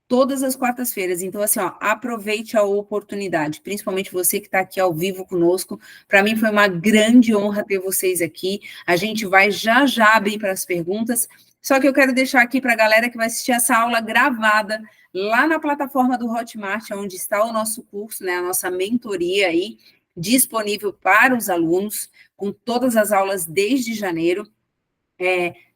Todas as quartas-feiras. Então, assim, ó, aproveite a oportunidade, principalmente você que está aqui ao vivo conosco. Para mim foi uma grande honra ter vocês aqui. A gente vai já abrir para as perguntas. Só que eu quero deixar aqui para a galera que vai assistir essa aula gravada lá na plataforma do Hotmart, onde está o nosso curso, né, a nossa mentoria aí, disponível para os alunos, com todas as aulas desde janeiro.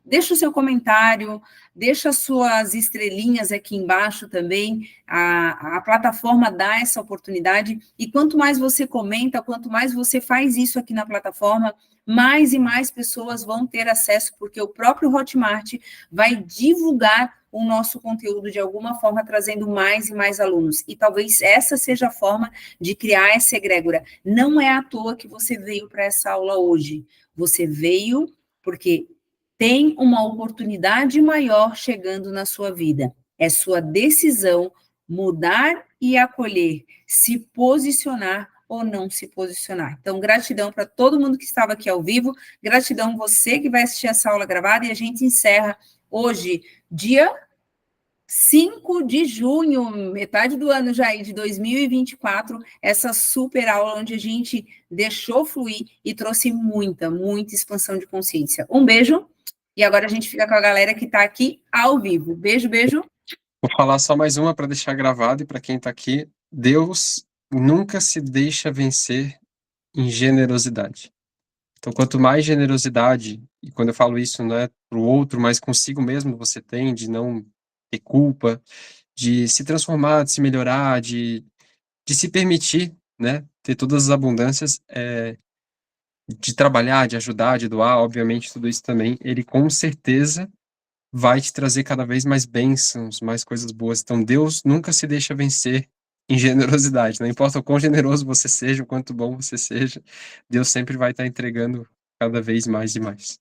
Deixa o seu comentário, deixa suas estrelinhas aqui embaixo também, a plataforma dá essa oportunidade, e quanto mais você comenta, quanto mais você faz isso aqui na plataforma, mais e mais pessoas vão ter acesso, porque o próprio Hotmart vai divulgar o nosso conteúdo de alguma forma, trazendo mais e mais alunos, e talvez essa seja a forma de criar essa egrégora. Não é à toa que você veio para essa aula hoje, você veio porque tem uma oportunidade maior chegando na sua vida. É sua decisão mudar e acolher, se posicionar ou não se posicionar. Então, gratidão para todo mundo que estava aqui ao vivo, gratidão você que vai assistir essa aula gravada, e a gente encerra hoje, dia 5 de junho, metade do ano já aí, de 2024, essa super aula onde a gente deixou fluir e trouxe muita expansão de consciência. Um beijo. E agora a gente fica com a galera que está aqui ao vivo. Beijo, beijo. Vou falar só mais uma para deixar gravado, e para quem está aqui: Deus nunca se deixa vencer em generosidade. Então, quanto mais generosidade, e quando eu falo isso não é para o outro, mas consigo mesmo você tem, de não ter culpa, de se transformar, de se melhorar, de se permitir, né, ter todas as abundâncias, de trabalhar, de ajudar, de doar, obviamente tudo isso também, ele com certeza vai te trazer cada vez mais bênçãos, mais coisas boas. Então Deus nunca se deixa vencer em generosidade, não importa o quão generoso você seja, o quanto bom você seja, Deus sempre vai estar entregando cada vez mais e mais.